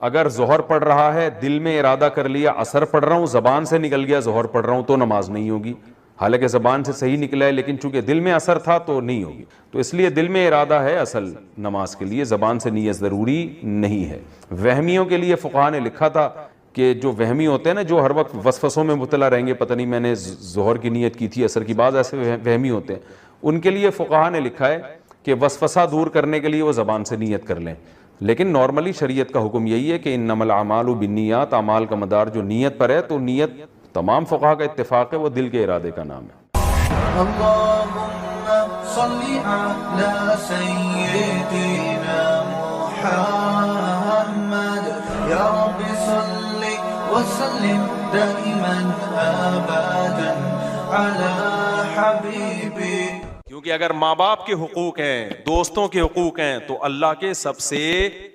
اگر ظہر پڑھ رہا ہے، دل میں ارادہ کر لیا عصر پڑھ رہا ہوں، زبان سے نکل گیا ظہر پڑھ رہا ہوں، تو نماز نہیں ہوگی، حالانکہ زبان سے صحیح نکلا ہے، لیکن چونکہ دل میں اثر تھا تو نہیں ہوگی۔ تو اس لیے دل میں ارادہ ہے اصل نماز کے لیے، زبان سے نیت ضروری نہیں ہے۔ وہمیوں کے لیے فقہا نے لکھا تھا کہ جو وہمی ہوتے ہیں نا، جو ہر وقت وسوسوں میں مبتلا رہیں گے، پتہ نہیں میں نے ظہر کی نیت کی تھی عصر کی، بعض ایسے وہمی ہوتے ہیں، ان کے لیے فقہا نے لکھا ہے کہ وسوسہ دور کرنے کے لیے وہ زبان سے نیت کر لیں، لیکن نارملی شریعت کا حکم یہی ہے کہ انما الاعمال بالنیات، اعمال کا مدار جو نیت پر ہے، تو نیت تمام فقہا کا اتفاق ہے وہ دل کے ارادے کا نام ہے۔ اللہم صلی علی سیدنا محمد، یا رب صلی وسلم دائما ابدا علی حبیبی۔ کیونکہ اگر ماں باپ کے حقوق ہیں، دوستوں کے حقوق ہیں، تو اللہ کے سب سے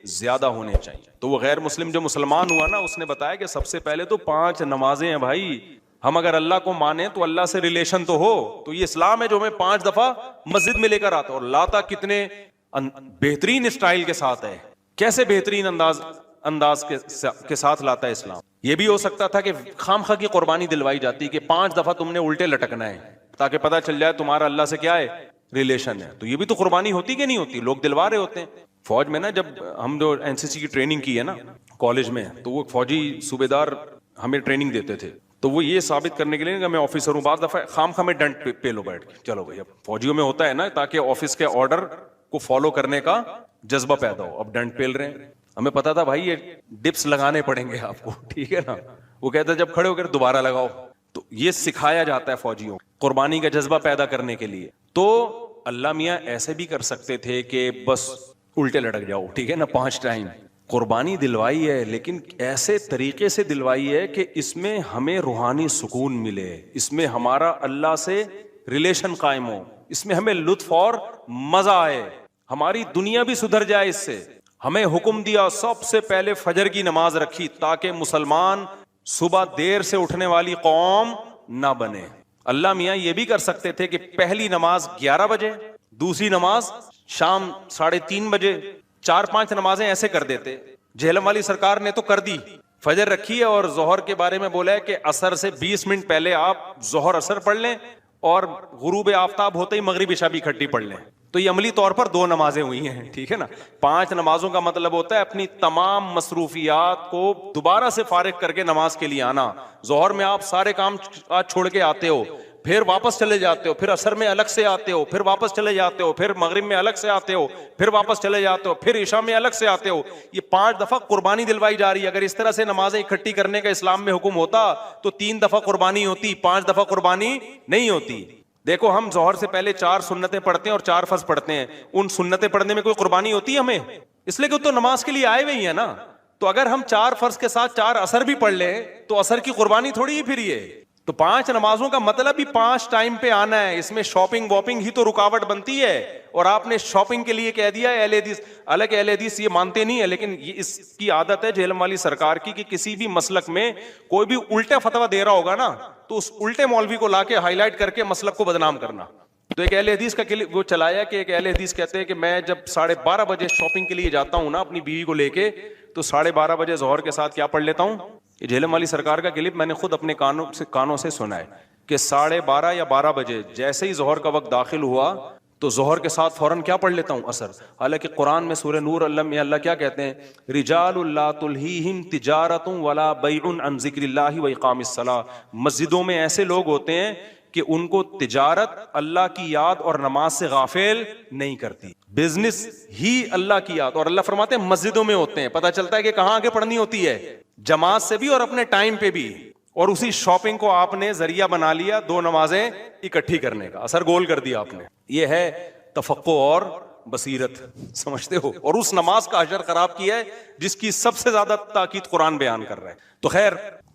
زیادہ ہونے چاہیے۔ تو وہ غیر مسلم جو مسلمان ہوا نا، اس نے بتایا کہ سب سے پہلے تو 5 نمازیں ہیں بھائی، ہم اگر اللہ کو مانیں تو اللہ سے ریلیشن تو ہو، تو یہ اسلام ہے جو ہمیں 5 دفعہ مسجد میں لے کر آتا، اور لاتا کتنے بہترین اسٹائل کے ساتھ ہے، کیسے بہترین انداز کے ساتھ لاتا ہے اسلام۔ یہ بھی ہو سکتا تھا کہ خام خواہ کی قربانی دلوائی جاتی کہ 5 دفعہ تم نے الٹے لٹکنا ہے، تاکہ پتہ چل جائے تمہارا اللہ سے کیا ہے، ریلیشن ہے۔ تو یہ بھی تو قربانی ہوتی کہ نہیں ہوتی، لوگ دلوا رہے ہوتے ہیں۔ فوج میں نا، جب ہم جو NCC کی ٹریننگ کی ہے نا کالج میں، تو وہ فوجی صوبے دار ہمیں ٹریننگ دیتے تھے، تو وہ یہ ثابت کرنے کے لیے کہ میں آفیسر ہوں، بعض دفعہ خام خواہ میں ڈنڈ پہ لو بیٹھ کے، چلو بھائی، اب فوجیوں میں ہوتا ہے نا، تاکہ آفس کے آرڈر کو فالو کرنے کا جذبہ پیدا ہو، اب ڈنڈ پیل رہے ہیں، ہمیں پتا تھا بھائی یہ ڈپس لگانے پڑیں گے آپ کو، ٹھیک ہے نا، وہ کہتا ہے جب کھڑے ہو کر دوبارہ لگاؤ، تو یہ سکھایا جاتا ہے فوجیوں قربانی کا جذبہ پیدا کرنے کے لیے۔ تو اللہ میاں ایسے بھی کر سکتے تھے کہ بس الٹے لٹک جاؤ، ٹھیک ہے نا، 5 ٹائم قربانی دلوائی ہے، لیکن ایسے طریقے سے دلوائی ہے کہ اس میں ہمیں روحانی سکون ملے، اس میں ہمارا اللہ سے ریلیشن قائم ہو, اس میں ہمیں لطف اور مزہ آئے, ہماری دنیا بھی سدھر جائے. اس سے ہمیں حکم دیا سب سے پہلے فجر کی نماز رکھی تاکہ مسلمان صبح دیر سے اٹھنے والی قوم نہ بنے. اللہ میاں یہ بھی کر سکتے تھے کہ پہلی نماز 11 بجے, دوسری نماز شام 3:30 بجے, 4-5 نمازیں ایسے کر دیتے. جہلم والی سرکار نے تو کر دی, فجر رکھی ہے اور ظہر کے بارے میں بولا ہے کہ عصر سے 20 منٹ پہلے آپ ظہر عصر پڑھ لیں اور غروب آفتاب ہوتے ہی مغرب عشاء بھی اکٹھی پڑھ لیں. تو یہ عملی طور پر 2 نمازیں ہوئی ہیں, ٹھیک ہے نا. 5 نمازوں کا مطلب ہوتا ہے اپنی تمام مصروفیات کو دوبارہ سے فارغ کر کے نماز کے لیے آنا. ظہر میں آپ سارے کام چھوڑ کے آتے ہو, پھر واپس چلے جاتے ہو, پھر عصر میں الگ سے آتے ہو, پھر واپس چلے جاتے ہو, پھر مغرب میں الگ سے آتے ہو, پھر واپس چلے جاتے ہو, پھر عشاء میں الگ سے آتے ہو. یہ 5 دفعہ قربانی دلوائی جا رہی ہے. اگر اس طرح سے نمازیں اکٹھی کرنے کا اسلام میں حکم ہوتا تو 3 دفعہ قربانی ہوتی, 5 دفعہ قربانی نہیں ہوتی. دیکھو ہم ظہر سے پہلے 4 سنتیں پڑھتے ہیں اور 4 فرض پڑھتے ہیں. ان سنتیں پڑھنے میں کوئی قربانی ہوتی ہے ہمیں؟ اس لیے کہ تو نماز کے لیے آئے ہوئے ہیں نا. تو اگر ہم 4 فرض کے ساتھ 4 عصر بھی پڑھ لیں تو عصر کی قربانی تھوڑی ہی پھر یہ. تو 5 نمازوں کا مطلب ہی 5 ٹائم پہ آنا ہے. اس میں شاپنگ واپنگ ہی تو رکاوٹ بنتی ہے, اور آپ نے شاپنگ کے لیے کہہ دیا ہے اہل حدیث. حالانکہ اہل حدیث یہ مانتے نہیں ہے, لیکن یہ اس کی عادت ہے جہلم والی سرکار کی کہ کسی بھی مسلک میں کوئی بھی الٹا فتویٰ دے رہا ہوگا نا تو اس الٹے مولوی کو لا کے ہائی لائٹ کر کے مسلک کو بدنام کرنا. تو ایک اہل حدیث کا وہ چلایا کہ ایک اہل حدیث کہتے ہیں کہ میں جب 12:30 بجے شاپنگ کے لیے جاتا ہوں نا اپنی بیوی کو لے کے, تو 12:30 بجے ظہر کے ساتھ کیا پڑھ لیتا ہوں. یہ جہلم والی سرکار کا کلپ میں نے خود اپنے کانوں سے سنا ہے کہ 12:30 یا 12 بجے جیسے ہی ظہر کا وقت داخل ہوا تو ظہر کے ساتھ فوراً کیا پڑھ لیتا ہوں, عصر. حالانکہ قرآن میں سورہ نور اللہ کیا کہتے ہیں, رجال لا تلہیہم تجارت ولا بیع عن ذکر اللہ واقام الصلاۃ. مسجدوں میں ایسے لوگ ہوتے ہیں کہ ان کو تجارت اللہ کی یاد اور نماز سے غافل نہیں کرتی, بزنس ہی اللہ کی یاد. اور اللہ فرماتے ہیں مسجدوں میں ہوتے ہیں. پتہ چلتا ہے کہ کہاں آگے پڑھنی ہوتی ہے, جماعت سے بھی اور اپنے ٹائم پہ بھی. اور اسی شاپنگ کو آپ نے ذریعہ بنا لیا 2 نمازیں اکٹھی کرنے کا, اثر گول کر دیا آپ نے. یہ ہے تفقہ اور بصیرت, سمجھتے ہو. اور اس نماز کا اجر خراب کیا ہے جس کی سب سے زیادہ تاکید قرآن بیان کر رہا ہے. تو خیر,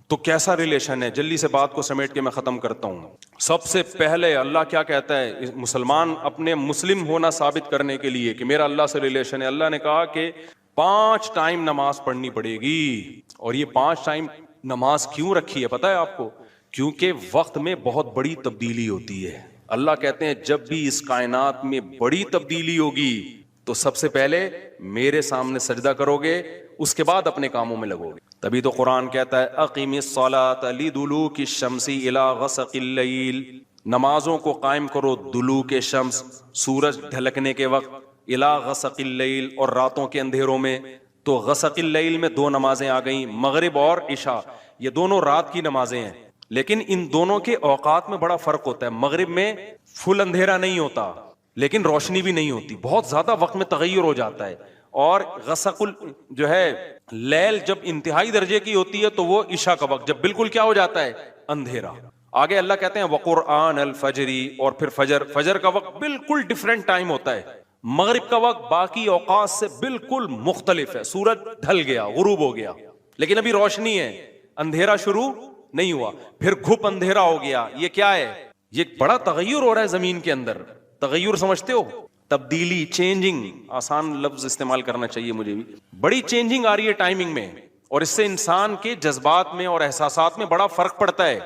تو کیسا ریلیشن ہے, جلدی سے بات کو سمیٹ کے میں ختم کرتا ہوں. سب سے پہلے اللہ کیا کہتا ہے, مسلمان اپنے مسلم ہونا ثابت کرنے کے لیے کہ میرا اللہ سے ریلیشن ہے, اللہ نے کہا کہ 5 ٹائم نماز پڑھنی پڑے گی. اور یہ 5 ٹائم نماز کیوں رکھی ہے پتہ ہے آپ کو؟ کیونکہ وقت میں بہت بڑی تبدیلی ہوتی ہے. اللہ کہتے ہیں جب بھی اس کائنات میں بڑی تبدیلی ہوگی تو سب سے پہلے میرے سامنے سجدہ کرو گے, اس کے بعد اپنے کاموں میں لگو گے. تبھی تو قرآن کہتا ہے اقیم الصلاۃ لدلوک الشمس الی غسق اللیل, نمازوں کو قائم کرو دلوک شمس, سورج ڈھلکنے کے وقت, الی غسق اللیل, اور راتوں کے اندھیروں میں. تو غسق اللیل میں 2 نمازیں آ گئیں, مغرب اور عشاء. یہ دونوں رات کی نمازیں ہیں, لیکن ان دونوں کے اوقات میں بڑا فرق ہوتا ہے. مغرب میں فل اندھیرا نہیں ہوتا لیکن روشنی بھی نہیں ہوتی, بہت زیادہ وقت میں تغیر ہو جاتا ہے. اور غسق جو ہے لیل جب انتہائی درجے کی ہوتی ہے تو وہ عشاء کا وقت جب بالکل کیا ہو جاتا ہے, اندھیرا. آگے اللہ کہتے ہیں وقرآن الفجر, اور پھر فجر کا وقت بالکل ڈفرینٹ ٹائم ہوتا ہے. مغرب کا وقت باقی اوقات سے بالکل مختلف ہے. سورج ڈھل گیا, غروب ہو گیا, لیکن ابھی روشنی ہے, اندھیرا شروع نہیں ہوا. پھر گھپ اندھیرا ہو گیا. یہ کیا ہے؟ یہ بڑا تغیر ہو رہا ہے زمین کے اندر. تغیر سمجھتے ہو, تبدیلی, چینجنگ. آسان لفظ استعمال کرنا چاہیے مجھے بھی. بڑی چینجنگ آ رہی ہے ٹائمنگ میں, اور اس سے انسان کے جذبات میں اور احساسات میں بڑا فرق پڑتا ہے.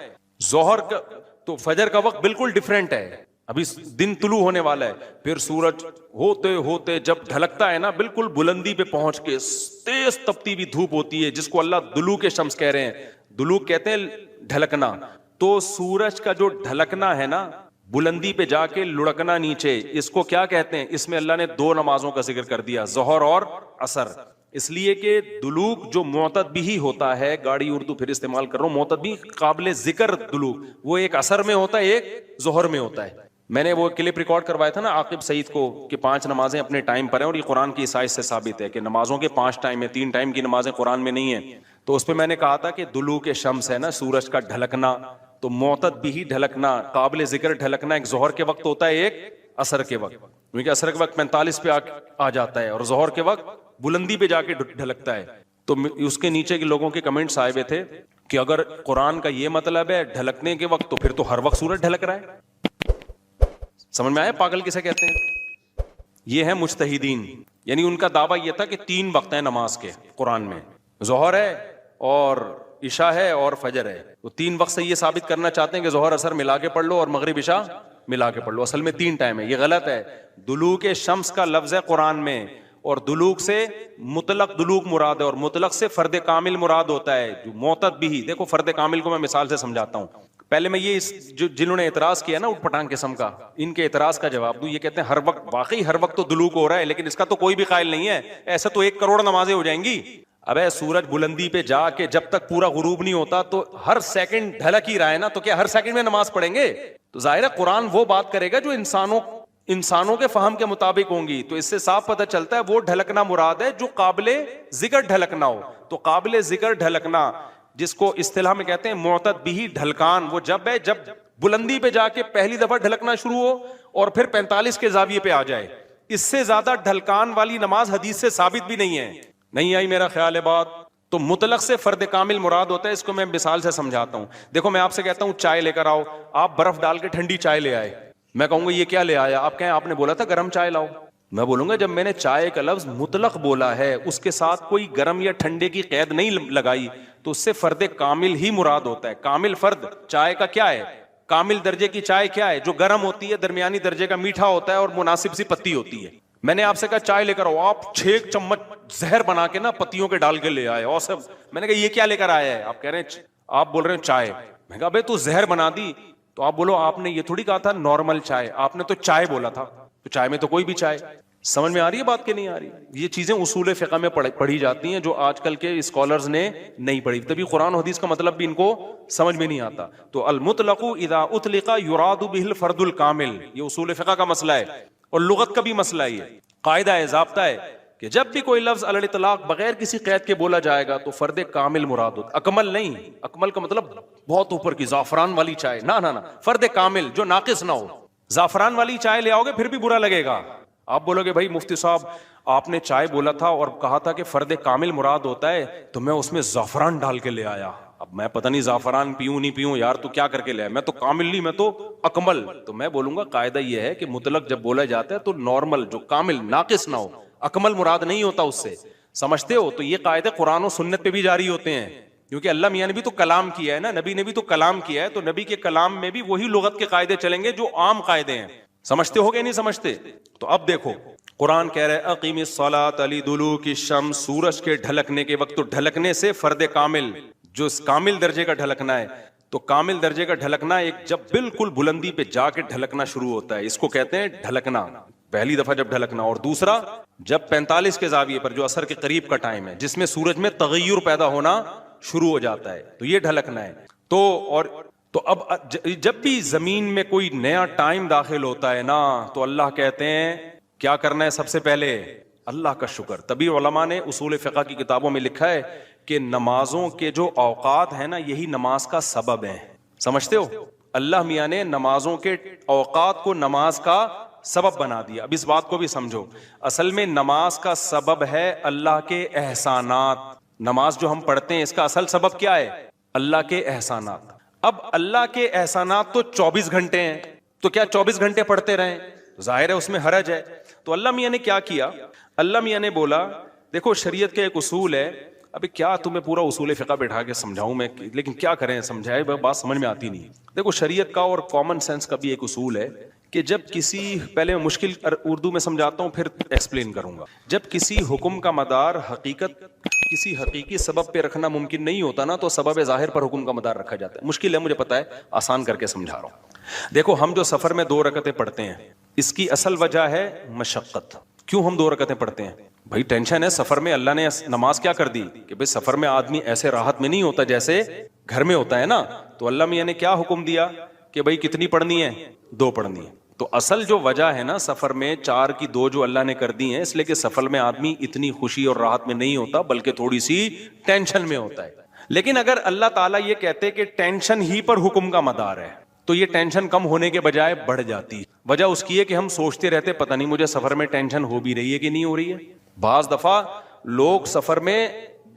ظہر کا تو فجر کا وقت بالکل ڈفرینٹ ہے, ابھی دن طلوع ہونے والا ہے. پھر سورج ہوتے ہوتے جب ڈھلکتا ہے نا بالکل بلندی پہ پہنچ کے, تیز تپتی بھی دھوپ ہوتی ہے جس کو اللہ دلوک شمس کہہ رہے ہیں. دلوک کہتے ہیں ڈھلکنا. تو سورج کا جو ڈھلکنا ہے نا, بلندی پہ جا کے لڑکنا نیچے, اس کو کیا کہتے ہیں؟ اس میں اللہ نے 2 نمازوں کا ذکر کر دیا, ظہر اور عصر. اس لیے کہ دلوک جو معتد بھی ہوتا ہے, گاڑی اردو پھر استعمال کر رہا ہوں, معتد بھی قابل ذکر دلوک, وہ ایک عصر میں ہوتا ہے, ایک ظہر میں ہوتا ہے. میں نے وہ کلپ ریکارڈ کروایا تھا نا عاقب سعید کو کہ 5 نمازیں اپنے ٹائم پر ہیں, اور یہ قرآن کی عیسائی سے ثابت ہے کہ نمازوں کے 5 ٹائم ہیں, 3 ٹائم کی نمازیں قرآن میں نہیں ہیں. تو اس پہ میں نے کہا تھا کہ دلوک شمس ہے نا, سورج کا ڈھلکنا, تو معتد بھی ڈھلکنا, قابل ذکر ڈھلکنا ایک ظہر کے وقت ہوتا ہے, ایک عصر کے وقت. کیونکہ عصر کے وقت 45 پہ آ جاتا ہے اور ظہر کے وقت بلندی پہ جا کے ڈھلکتا ہے. تو اس کے نیچے کے لوگوں کے کمنٹس آئے ہوئے تھے کہ اگر قرآن کا یہ مطلب ہے ڈھلکنے کے وقت, تو پھر تو ہر وقت سورج ڈھلک رہا ہے. سمجھ میں آیا پاگل کسے کہتے ہیں؟ یہ ہے مجتہدین، یعنی ان کا دعویٰ یہ تھا کہ 3 وقت ہیں نماز کے قرآن میں، ظہر ہے اور عشاء ہے اور فجر ہے. تو 3 وقت سے یہ ثابت کرنا چاہتے ہیں کہ ظہر اثر ملا کے پڑھ لو اور مغرب عشاء ملا کے پڑھ لو. اصل میں 3 ٹائم ہے. یہ غلط ہے. دلوک شمس کا لفظ ہے قرآن میں، اور دلوک سے مطلق دلوک مراد ہے، اور مطلق سے فرد کامل مراد ہوتا ہے. جو معتد بھی، دیکھو فرد کامل کو میں مثال سے سمجھاتا ہوں. پہلے میں یہ جنہوں نے اعتراض کیا نا اٹھ پٹانگ قسم کا، ان کے اعتراض کا جواب دوں. یہ کہتے ہیں ہر وقت، واقعی ہر وقت تو دلوک ہو رہا ہے، لیکن اس کا تو کوئی بھی قائل نہیں ہے. ایسا تو 1 کروڑ نمازیں ہو جائیں گی. ابے سورج بلندی پہ جا کے جب تک پورا غروب نہیں ہوتا تو ہر سیکنڈ ڈھلک ہی رہا ہے نا، تو کیا ہر سیکنڈ میں نماز پڑھیں گے؟ تو ظاہر ہے قرآن وہ بات کرے گا جو انسانوں کے فہم کے مطابق ہوں گی. تو اس سے صاف پتہ چلتا ہے وہ ڈھلکنا مراد ہے جو قابل ذکر ڈھلکنا ہو. تو قابل ذکر ڈھلکنا جس کو اصطلاح میں کہتے ہیں معتد بھی ڈھلکان، وہ جب ہے جب بلندی پہ جا کے پہلی دفعہ ڈھلکنا شروع ہو اور پھر 45 کے زاویے پہ آ جائے. اس سے زیادہ ڈھلکان والی نماز حدیث سے ثابت بھی نہیں ہے. نہیں آئی میرا خیال ہے بات؟ تو مطلق سے فرد کامل مراد ہوتا ہے. اس کو میں مثال سے سمجھاتا ہوں. دیکھو میں آپ سے کہتا ہوں چائے لے کر آؤ، آپ برف ڈال کے ٹھنڈی چائے لے آئے. میں کہوں گا یہ کیا لے آیا؟ آپ کہیں آپ نے بولا تھا گرم چائے لاؤ. میں بولوں گا جب میں نے چائے کا لفظ مطلق بولا ہے، اس کے ساتھ کوئی گرم یا ٹھنڈے کی قید نہیں لگائی، تو اس سے فرد کامل ہی مراد ہوتا ہے. کامل فرد چائے کا کیا ہے؟ کامل درجے کی چائے کیا ہے؟ جو گرم ہوتی ہے، درمیانی درجے کا میٹھا ہوتا ہے اور مناسب سی پتی ہوتی ہے. میں نے آپ سے کہا چائے لے کر آؤ، آپ 6 چمچ زہر بنا کے نا پتیوں کے ڈال کے لے آئے. اور سب میں نے کہا یہ کیا لے کر آیا ہے؟ آپ کہہ رہے ہیں، آپ بول رہے ہیں چائے. میں کہا بھائی تو زہر بنا دی. تو آپ بولو آپ نے یہ تھوڑی کہا تھا نارمل چائے، آپ نے تو چائے بولا تھا. تو چائے میں تو کوئی بھی چائے. سمجھ میں آ رہی ہے بات کہ نہیں آ رہی؟ یہ چیزیں اصول فقہ میں پڑھی جاتی ہیں جو آج کل کے اسکالرز نے نہیں پڑھی. تبھی قرآن و حدیث کا مطلب بھی ان کو سمجھ میں نہیں آتا. تو المطلق اذا اطلق یراد به الفرد الکامل، یہ اصول فقہ کا مسئلہ ہے اور لغت کا بھی مسئلہ ہی ہے. قاعدہ ہے، ضابطہ ہے کہ جب بھی کوئی لفظ علی الاطلاق بغیر کسی قید کے بولا جائے گا تو فرد کامل مراد ہوتا. اکمل نہیں، اکمل کا مطلب بہت اوپر کی زعفران والی چائے، نہ فرد کامل جو ناقص نہ ہو. زعفران والی چائے لے آؤ گے پھر بھی برا لگے گا. آپ بولو گے بھائی مفتی صاحب آپ نے چائے بولا تھا اور کہا تھا کہ فرد کامل مراد ہوتا ہے، تو میں اس میں زعفران ڈال کے لے آیا. اب میں پتہ نہیں زعفران پیوں نہیں پیوں یار، تو کیا کر کے لے آیا؟ میں تو کامل نہیں، میں تو اکمل. تو میں بولوں گا قاعدہ یہ ہے کہ مطلق جب بولا جاتا ہے تو نارمل جو کامل ناقص نہ ہو، اکمل مراد نہیں ہوتا اس سے. سمجھتے ہو؟ تو یہ قاعدے قرآن و سنت پہ بھی جاری ہوتے ہیں، کیونکہ اللہ میاں نے بھی تو کلام کیا ہے نا، نبی نے بھی تو کلام کیا ہے. تو نبی کے کلام میں بھی وہی لغت کے قاعدے چلیں گے جو عام قاعدے ہیں. سمجھتے ہو گے نہیں سمجھتے؟ تو اب دیکھو قرآن کہہ رہے اقیم الصلاۃ لدلوک الشمس، سورج کے ڈھلکنے کے وقت. تو ڈھلکنے سے فرد کامل جو کامل درجے کا ڈھلکنا ہے، تو کامل درجے کا ڈھلکنا ایک جب بالکل بلندی پہ جا کے ڈھلکنا شروع ہوتا ہے، اس کو کہتے ہیں ڈھلکنا، پہلی دفعہ جب ڈھلکنا. اور دوسرا جب 45 کے زاویے پر جو عصر کے قریب کا ٹائم ہے جس میں سورج میں تغیر پیدا ہونا شروع ہو جاتا ہے، تو یہ ڈھلکنا ہے. تو اب جب بھی زمین میں کوئی نیا ٹائم داخل ہوتا ہے نا، تو اللہ کہتے ہیں کیا کرنا ہے؟ سب سے پہلے اللہ کا شکر. تبھی علماء نے اصول فقہ کی کتابوں میں لکھا ہے کہ نمازوں کے جو اوقات ہیں نا، یہی نماز کا سبب ہے. سمجھتے ہو؟ اللہ میاں نے نمازوں کے اوقات کو نماز کا سبب بنا دیا. اب اس بات کو بھی سمجھو، اصل میں نماز کا سبب ہے اللہ کے احسانات. نماز جو ہم پڑھتے ہیں اس کا اصل سبب کیا ہے؟ اللہ کے احسانات. اب اللہ کے احسانات تو 24 گھنٹے ہیں، تو کیا 24 گھنٹے پڑھتے رہیں؟ ظاہر ہے اس میں حرج ہے. تو اللہ میاں نے کیا کیا؟ اللہ میاں نے بولا دیکھو شریعت کا ایک اصول ہے. ابھی کیا تمہیں پورا اصول فقہ بیٹھا کے سمجھاؤں میں، لیکن کیا کریں سمجھائے بات سمجھ میں آتی نہیں. دیکھو شریعت کا اور کامن سینس کا بھی ایک اصول ہے کہ جب کسی، پہلے میں مشکل اردو میں سمجھاتا ہوں پھر ایکسپلین کروں گا. جب کسی حکم کا مدار حقیقت کسی حقیقی سبب پہ رکھنا ممکن نہیں ہوتا نا، تو سبب ظاہر پر حکم کا مدار رکھا جاتا ہے. مشکل ہے مجھے پتا ہے، آسان کر کے سمجھا رہا ہوں. دیکھو ہم جو سفر میں 2 رکعتیں پڑھتے ہیں، اس کی اصل وجہ ہے مشقت. کیوں ہم 2 رکعتیں پڑھتے ہیں؟ بھائی ٹینشن ہے سفر میں. اللہ نے نماز کیا کر دی کہ بھائی سفر میں آدمی ایسے راحت میں نہیں ہوتا جیسے گھر میں ہوتا ہے نا. تو اللہ میاں نے کیا حکم دیا کہ بھائی کتنی پڑھنی ہے؟ 2 پڑھنی ہے. تو اصل جو وجہ ہے نا سفر میں 4 کی 2 جو اللہ نے کر دی ہیں، اس لیے کہ سفر میں آدمی اتنی خوشی اور راحت میں نہیں ہوتا بلکہ تھوڑی سی ٹینشن میں ہوتا ہے. لیکن اگر اللہ تعالیٰ یہ کہتے کہ ٹینشن ہی پر حکم کا مدار ہے، تو یہ ٹینشن کم ہونے کے بجائے بڑھ جاتی. وجہ اس کی ہے کہ ہم سوچتے رہتے پتہ نہیں مجھے سفر میں ٹینشن ہو بھی رہی ہے کہ نہیں ہو رہی ہے. بعض دفعہ لوگ سفر میں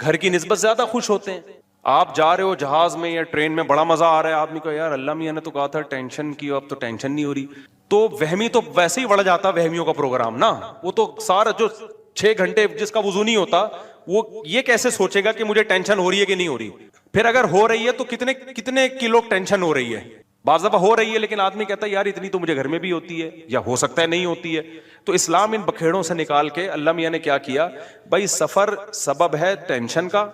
گھر کی نسبت زیادہ خوش ہوتے ہیں. آپ جا رہے ہو جہاز میں یا ٹرین میں، بڑا مزہ آ رہا ہے، آدمی کو یار اللہ میاں نے تو کہا تھا ٹینشن کی، اب تو ٹینشن نہیں ہو رہی. تو وہمی تو ویسے ہی بڑھ جاتا وہمیوں کا پروگرام نا, وہ تو سارا جو 6 گھنٹے جس کا وضو نہیں ہوتا وہ یہ کیسے سوچے گا کہ مجھے ٹینشن ہو رہی ہے کہ نہیں ہو رہی. پھر اگر ہو رہی ہے تو کتنے کلو ٹینشن ہو رہی ہے. بعض دفعہ ہو رہی ہے لیکن آدمی کہتا ہے یار اتنی تو مجھے گھر میں بھی ہوتی ہے, یا ہو سکتا ہے نہیں ہوتی ہے. تو اسلام ان بکھیڑوں سے نکال کے اللہ میاں نے کیا کیا, بھائی سفر سبب ہے ٹینشن کا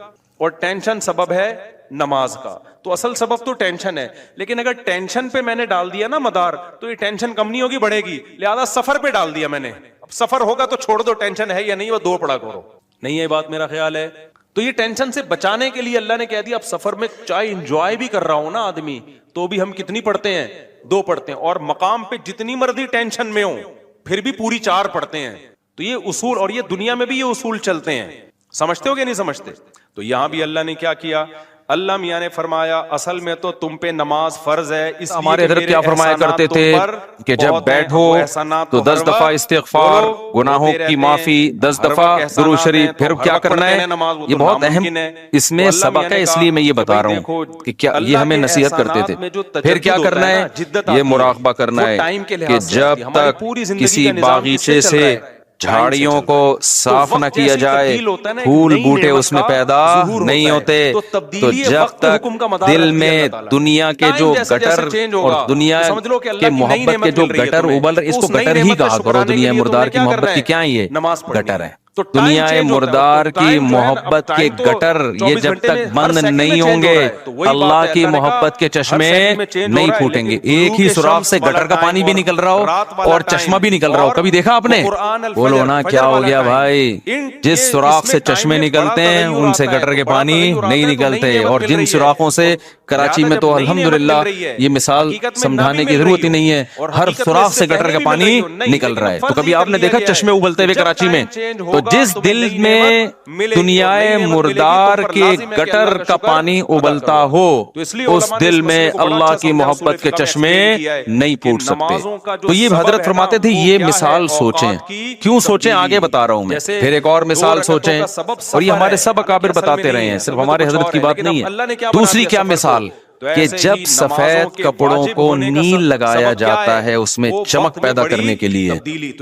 اور ٹینشن سبب ہے نماز کا. تو اصل سبب تو ٹینشن ہے, لیکن اگر ٹینشن پہ میں نے ڈال دیا نا مدار تو یہ ٹینشن کم نہیں ہوگی, بڑھے گی. لہذا سفر پہ ڈال دیا میں نے, اب سفر ہوگا تو چھوڑ دو, ٹینشن ہے یا نہیں وہ 2 پڑھا کرو. نہیں ہے بات, میرا خیال ہے. تو یہ ٹینشن سے بچانے کے لیے اللہ نے کہہ دیا اب سفر میں چاہے انجوائے بھی کر رہا ہوں نا آدمی تو بھی ہم کتنی پڑھتے ہیں, 2 پڑھتے ہیں. اور مقام پہ جتنی مرضی ٹینشن میں ہوں پھر بھی پوری 4 پڑھتے ہیں. تو یہ اصول, اور یہ دنیا میں بھی یہ اصول چلتے ہیں. سمجھتے ہو کہ نہیں سمجھتے؟ تو یہاں بھی اللہ نے کیا کیا, اللہ میاں نے فرمایا اصل میں تو تم پہ نماز فرض ہے. ہمارے حضرت کیا فرمایا کرتے تھے کہ جب بیٹھو تو 10 دفعہ استغفار, گناہوں کی معافی, 10 دفعہ درود شریف. پھر کیا کرنا ہے, یہ بہت اہم اس میں سبق ہے, اس لیے میں یہ بتا رہا ہوں کہ کیا یہ ہمیں نصیحت کرتے تھے. پھر کیا کرنا ہے, یہ مراقبہ کرنا ہے کہ جب تک کسی باغیچے سے جھاڑیوں کو صاف نہ کیا جائے, پھول بوٹے اس میں پیدا نہیں ہوتے, تو جب تک دل میں دنیا کے جو گٹر اور دنیا کے محبت کے جو گٹر ابل رہے, اس کو گٹر ہی کہا کرو. دنیا مردار کی محبت کی کیا یہ گٹر ہے. دنیا مردار کی محبت کے گٹر یہ جب تک بند نہیں ہوں گے اللہ کی محبت کے چشمے نہیں پھوٹیں گے. ایک ہی سوراخ سے گٹر کا پانی بھی نکل رہا ہو اور چشمہ بھی نکل رہا ہو, کبھی دیکھا آپ نے؟ بولو نا کیا ہو گیا بھائی, جس سوراخ سے چشمے نکلتے ہیں ان سے گٹر کے پانی نہیں نکلتے. اور جن سوراخوں سے کراچی میں تو الحمدللہ یہ مثال سمجھانے کی ضرورت ہی نہیں ہے, ہر سوراخ سے گٹر کا پانی نکل رہا ہے. تو کبھی آپ نے دیکھا چشمے ابلتے ہوئے کراچی میں؟ تو جس دل میں دنیا مردار کے گٹر کا پانی ابلتا ہو اس دل میں اللہ کی محبت کے چشمے نہیں پھوٹ سکتے. تو یہ حضرت فرماتے تھے یہ مثال سوچیں. کیوں سوچیں, آگے بتا رہا ہوں میں. پھر ایک اور مثال سوچیں, اور یہ ہمارے سب اکابر بتاتے رہے ہیں, صرف ہمارے حضرت کی بات نہیں ہے. دوسری کیا مثال کہ جب سفید کپڑوں کو نیل لگایا جاتا ہے اس میں چمک پیدا کرنے کے لیے,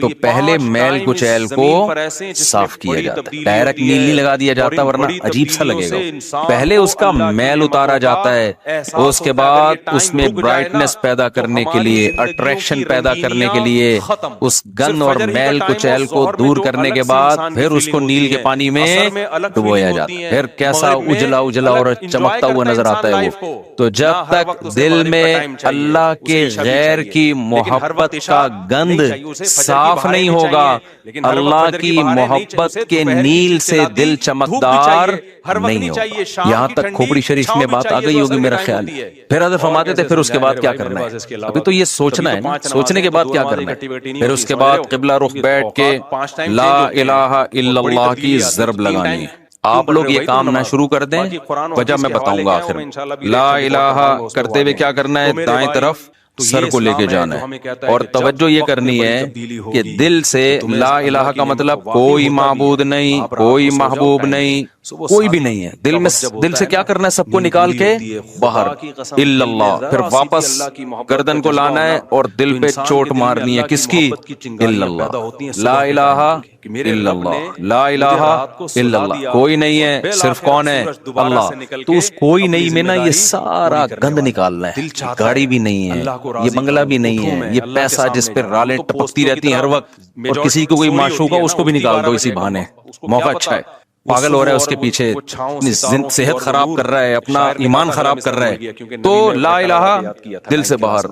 تو پہلے میل کچیل کو صاف کیا جاتا ہے. ڈائریکٹ نیل نہیں لگا دیا جاتا ورنہ عجیب سا لگے گا. پہلے اس کا میل اتارا جاتا ہے, اس کے بعد اس میں برائٹنس پیدا کرنے کے لیے, اٹریکشن پیدا کرنے کے لیے, اس گند اور میل کچیل کو دور کرنے کے بعد پھر اس کو نیل کے پانی میں ڈبویا جاتا ہے. پھر کیسا اجلا اجلا اور چمکتا ہوا نظر آتا ہے وہ. تو جب تک دل میں اللہ کے غیر کی محبت کا گند صاف نہیں ہوگا, اللہ کی محبت کے نیل سے دل چمکدار نہیں ہوگا. یہاں تک کھوپڑی شریف میں بات آ گئی ہوگی میرا خیال. پھر حضرت فرماتے تھے پھر اس کے بعد کیا کرنا ہے. ابھی تو یہ سوچنا ہے, سوچنے کے بعد کیا کرنا ہے. پھر اس کے بعد قبلہ رخ بیٹھ کے لا الہ الا اللہ کی ضرب لگانی ہے. آپ لوگ یہ کام نہ شروع کر دیں, وجہ میں بتاؤں گا آخر. لا الہ کرتے ہوئے کیا کرنا ہے, دائیں طرف سر کو لے کے جانا ہے, اور توجہ یہ کرنی ہے کہ دل سے لا الہ کا مطلب کوئی معبود نہیں, کوئی محبوب نہیں, کوئی بھی نہیں ہے. دل سے کیا کرنا ہے, سب کو نکال کے باہر الا اللہ. پھر واپس گردن کو لانا ہے اور دل پہ چوٹ مارنی ہے. کس کی؟ الا اللہ. لا الہ الا اللہ, لا الہ الا اللہ. کوئی نہیں ہے, صرف کون ہے؟ اللہ. تو اس کوئی نہیں میں نا یہ سارا گند نکالنا ہے. گاڑی بھی نہیں ہے, یہ بنگلہ بھی نہیں ہے, یہ پیسہ جس پہ رالیں ٹپکتی رہتی ہیں ہر وقت, اور کسی کو کوئی معشوق ہو اس کو بھی نکال دو اسی بہانے. موقع اچھا ہے, پاگل ہو رہا ہے اس کے پیچھے, اپنی صحت خراب کر رہا ہے, اپنا ایمان خراب کر رہا ہے. تو لا الہ دل سے باہر,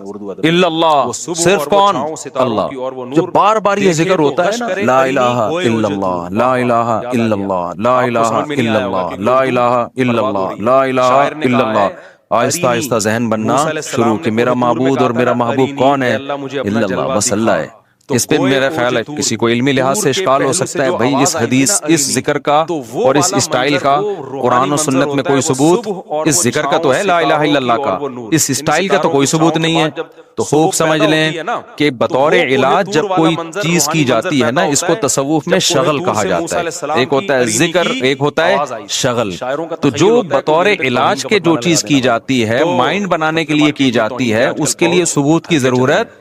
الا اللہ صرف کون؟ اللہ. جو بار بار یہ ذکر ہوتا ہے نا, لا الہ الا اللہ, لا الہ الا اللہ, لا الہ الا اللہ, لا الہ الا اللہ, لا الہ الا اللہ. آہستہ آہستہ ذہن بننا شروع کہ میرا معبود اور میرا محبوب کون ہے؟ الا اللہ, بس اللہ ہے. اس پہ میرا خیال ہے کسی کو علمی لحاظ سے اشکال ہو سکتا ہے, بھائی اس حدیث, اس ذکر کا اور اس اسٹائل کا قرآن و سنت میں کوئی ثبوت, اس ذکر کا تو ہے لا الہ الا اللہ کا, اس اسٹائل کا تو کوئی ثبوت نہیں ہے. تو خوب سمجھ لیں کہ بطور علاج جب کوئی چیز کی جاتی ہے نا, اس کو تصوف میں شغل کہا جاتا ہے. ایک ہوتا ہے ذکر, ایک ہوتا ہے شغل. تو جو بطور علاج کے جو چیز کی جاتی ہے, مائنڈ بنانے کے لیے کی جاتی ہے, اس کے لیے ثبوت کی ضرورت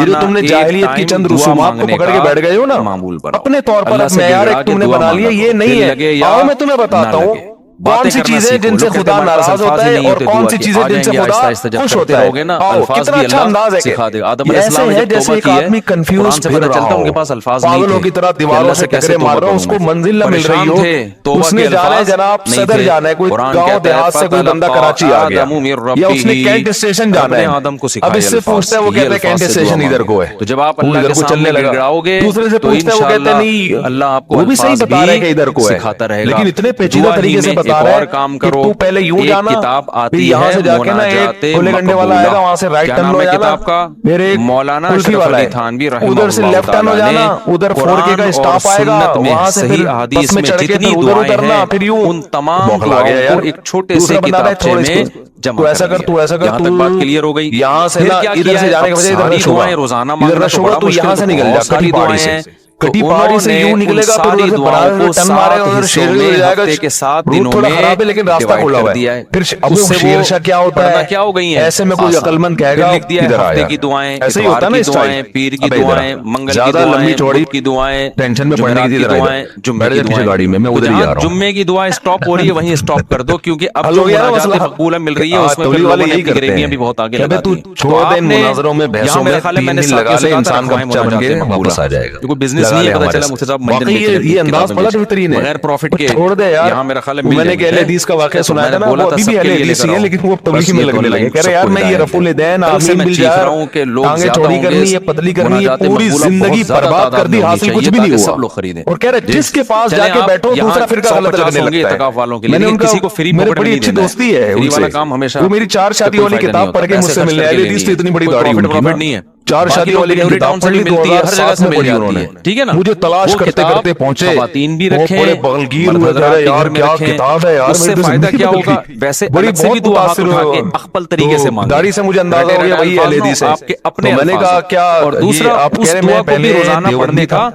یہ جو تم نے جاہلیت کی چند رسومات کو پکڑ کے بیٹھ گئے ہو نا اپنے طور پر معیار ایک تم نے بنا لیا, یہ نہیں ہے. آؤ میں تمہیں بتاتا ہوں کون سی چیزیں جن سے خدا ناراض ہوتا ہے اور کون سی چیزیں جن سے خدا خوش ہوتا ہے. آؤ کتنا اچھا انداز ہے کہ ایسے ہے جیسے ایک آدمی کنفیوز پھر رہا ہو, پاگلوں کی طرح دیواروں سے ٹکرے مار رہا ہو, اس کو منزل نہ مل رہی ہو. اس نے جانا ہے جناب صدر جانا ہے, کوئی گاؤں دیہات سے کوئی بندہ کراچی آ گیا, یا اس نے کینٹ اسٹیشن جانا ہے. اب اس سے پوچھتا ہے وہ کہتا ہے کینٹ اسٹیشن ادھر کو ہے, تو جب آپ اللہ کے چلنے لگا. دوسرے سے پوچھتا ہے وہ کہتا ہے نہیں اللہ آپ کو وہ بھی صحیح بتا رہا ہے کہ ادھر کو ہے, لیکن اتنے پیچیدہ طریقے سے بتا رہا ہے کہ تو پہلے یوں جانا, پھر یہاں سے جا کے نا ایک کھلے گنڈے والا آئے گا, وہاں سے رائٹ ٹرن ہو جانا, پھر ایک مولانا کلفی والا ہے ادھر سے لیفٹ ٹرن ہو جانا, ادھر 4K کا اسٹاپ آئے گا, وہاں سے پھر بس میں چڑھ کے ادھر اترنا, پھر یوں ان تمام بوکھلا گیا یار. ایک چھوٹے سے کتابچے میں تو ایسا کر تو ایسا کر, یہاں تک بات کلیئر ہو گئی. یہاں سے ادھر سے جانے کے بجائے ادھر نہ شوبہ, روزانہ ادھر نہ شوبہ, تو یہاں سے نکل جا کٹی پہاڑی سے, کٹی پہاڑی سے یوں نکلے گا, پھر ادھر سے بنارس میں ٹرن مارے گا, ادھر شیر میں جائے گا. روٹ تھوڑا خراب ہے لیکن راستہ کھلا ہوا ہے. پھر اب وہ شیر شاہ کیا ہوتا ہے, کیا ہو گئی ہیں ایسے میں کوئی عقل مند کہے گا ادھر آیا, ایسے ہی ہوتا ہے نا اسٹائل. پیر کی دعائیں, منگل زیادہ لمبی چوڑی کی دعائیں, ٹینشن میں پڑنے کی ادھر آیا, جمعے کی پیچھے گاڑی میں ادھر ہی جا رہا ہوں. جمعے کی دعائیں سٹاپ ہو رہی ہے, وہیں سٹاپ کر دو, کیونکہ اب جو مناجات مقبولہ مل رہی ہے اس میں پھر لوگوں نے اپنی گریویاں بھی بہت آگے لگا دی. چھوڑ دے ان مناظروں میں بحثوں میں 3 دن لگا لے, انسان کا بچہ بن کے واپس آ جائے گا. کوئی بزنس نہیں ہے, پتہ چلا مجھے صاحب منزل یہ انداز بڑا بہترین ہے, بغیر پروفٹ کے چھوڑ دے یار. یہاں میرا خیال ہے میں نے کہ اہل حدیث کا واقعہ سنایا تھا نا, وہ ابھی بھی اہل حدیث ہی ہے لیکن وہ تبلیغی میں لگنے لگے, کہہ رہے یار میں یہ رفع الدین آمین مل جائے, ٹانگیں چوڑی کرنی ہے, پتلی کرنی ہے, پوری زندگی برباد کر دی, حاصل کچھ بھی نہیں ہوا. اور کہہ رہے جس کے پاس جا کے بیٹھو دوسرا فرقہ غلط لگنے لگتا ہے. میں نے ان کا میرے بڑی اچھی دوستی ہے ان سے, وہ میری 4 شادی والی کتاب پڑھ کے مجھ سے ملنے اہل حدیث تو اتنی بڑی داڑھی ان کی, 4 شادی والی کتاب پڑھ لی 2007 میں پڑھی انہوں نے, ٹھیک ہے نا. مجھے تلاش کرتے کرتے پہنچے, خواتین بھی رکھیں, بڑے بغلگیر ہوئے, کہہ رہے یار کیا کتاب ہے یار, اس سے فائدہ کیا ہوگا. ویسے بڑی سے بھی دعا ہاتھ اٹھا کے اخپل طریقے سے مانگیں, داڑھی سے مجھے اندازہ ہو گیا وہی اہل حدیث ہے. آپ کے اپنے میں نے کہا کیا, اور دوسرا اس دعا کو بھی روزانہ پڑھنے کا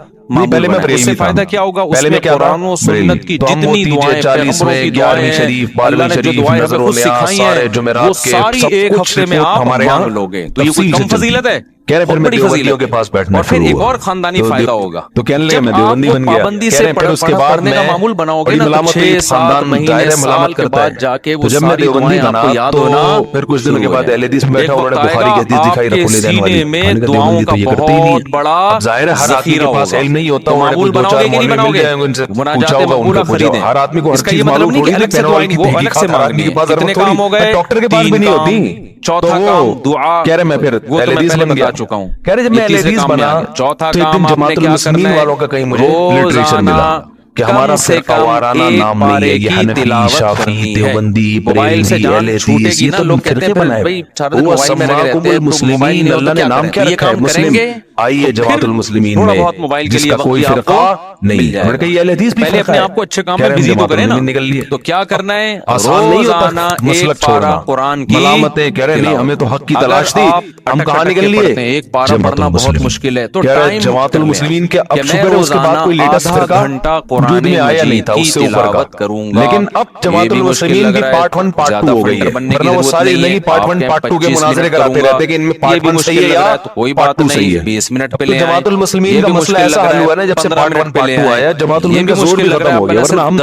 پہلے میں بریلوی تھا, فائدہ کیا ہوگا, اس میں قرآن و سنت کی جتنی دعائیں 40ویں 11ویں شریف 12ویں شریف نظر و نیاز سارے جمعرات کے وہ ساری ایک ہفتے میں آپ مانگ لوگے, تو یہ کوئی کم فضیلت ہے. کہہ رہے پھر میں دیوبندیوں کے پاس بیٹھنا اور پھر ایک اور خاندانی فائدہ ہوگا, تو کہنے لگے میں دیوبندی بن گیا. پابندی سے پڑھنے کا معمول بناؤ گے نا, 6-7 مہینے سال کے بعد جا کے وہ ساری دعائیں آپ کو یاد ہونا. پھر کچھ دنوں کے بعد اہل حدیث میں بیٹھا, انہوں نے بخاری کی حدیث دکھائی رفع الدین والی, میں دعاؤں کا بہت بڑا ظاہر ہے ہر آدمی کے پاس علم نہیں ہوتا, معمول بناؤ گے کہ نہیں بناؤ گے, مناجات مقبولہ خریدیں. ہر آدمی کو اس کا یہ مطلب نہیں کہ الگ سے دعائیں وہ الگ سے مانگنی, کتنے کام ہو گئے, ڈاکٹر کے پاس بھی نہیں ہوتی. چوتھا کام دعا, کہہ رہے میں پھر وہ تو میں پہلے بتا چکا ہوں. کہہ رہے جب میں اہل حدیث بنا, چوتھا تو ایک کام دن آپ نے جماعت کیا المسلمین کرنا ہے, والوں کا کہیں مجھے لٹریچر ملا کہ ہمارا فرقہ وارانہ نام نہیں ہے, یہ حنفی, شافعی, دیوبندی, بریلوی, اہل حدیث, یہ تو فرقے بنائے. وہ سماکم المسلمین, اللہ نے نام کیا رکھا ہے مسلم. آئیے جماعت المسلمین میں جس کا کوئی فرقہ نہیں ہے, میں نے کہا یہ اہل حدیث بھی پہلے اپنے آپ کو اچھے کام میں بزی تو کریں نا. تو کیا کرنا ہے, آسان نہیں ہوتا مسلک چھوڑنا, قرآن کی ملامتیں کہہ رہے نہیں ہمیں تو حق کی تلاش تھی, ہم کہاں نکل لیے. ایک پارہ پڑھنا بہت مشکل ہے, تو جماعت المسلمین کے اب شکر ہے اس کے بعد کوئی لیٹسٹ فرقہ وجود میں آیا نہیں تھا, اس سے اوپر کا. لیکن اب جماعت المسلمین بھی پارٹ 1 پارٹ 2 ہو گئی ہے, ورنہ وہ ساری نہیں پارٹ 1 پارٹ 2 کے مناظرے کراتے رہتے کہ ان میں پارٹ 1 صحیح ہے یا پارٹ 2 صحیح ہے. 20 منٹ پہ جماعت المسلمین کا مسئلہ ایسا حل ہوا ہے جب سے پارٹ 1 پارٹ 2 آیا, جماعت المسلمین کا زور بھی ختم ہو گیا. ورنہ ہم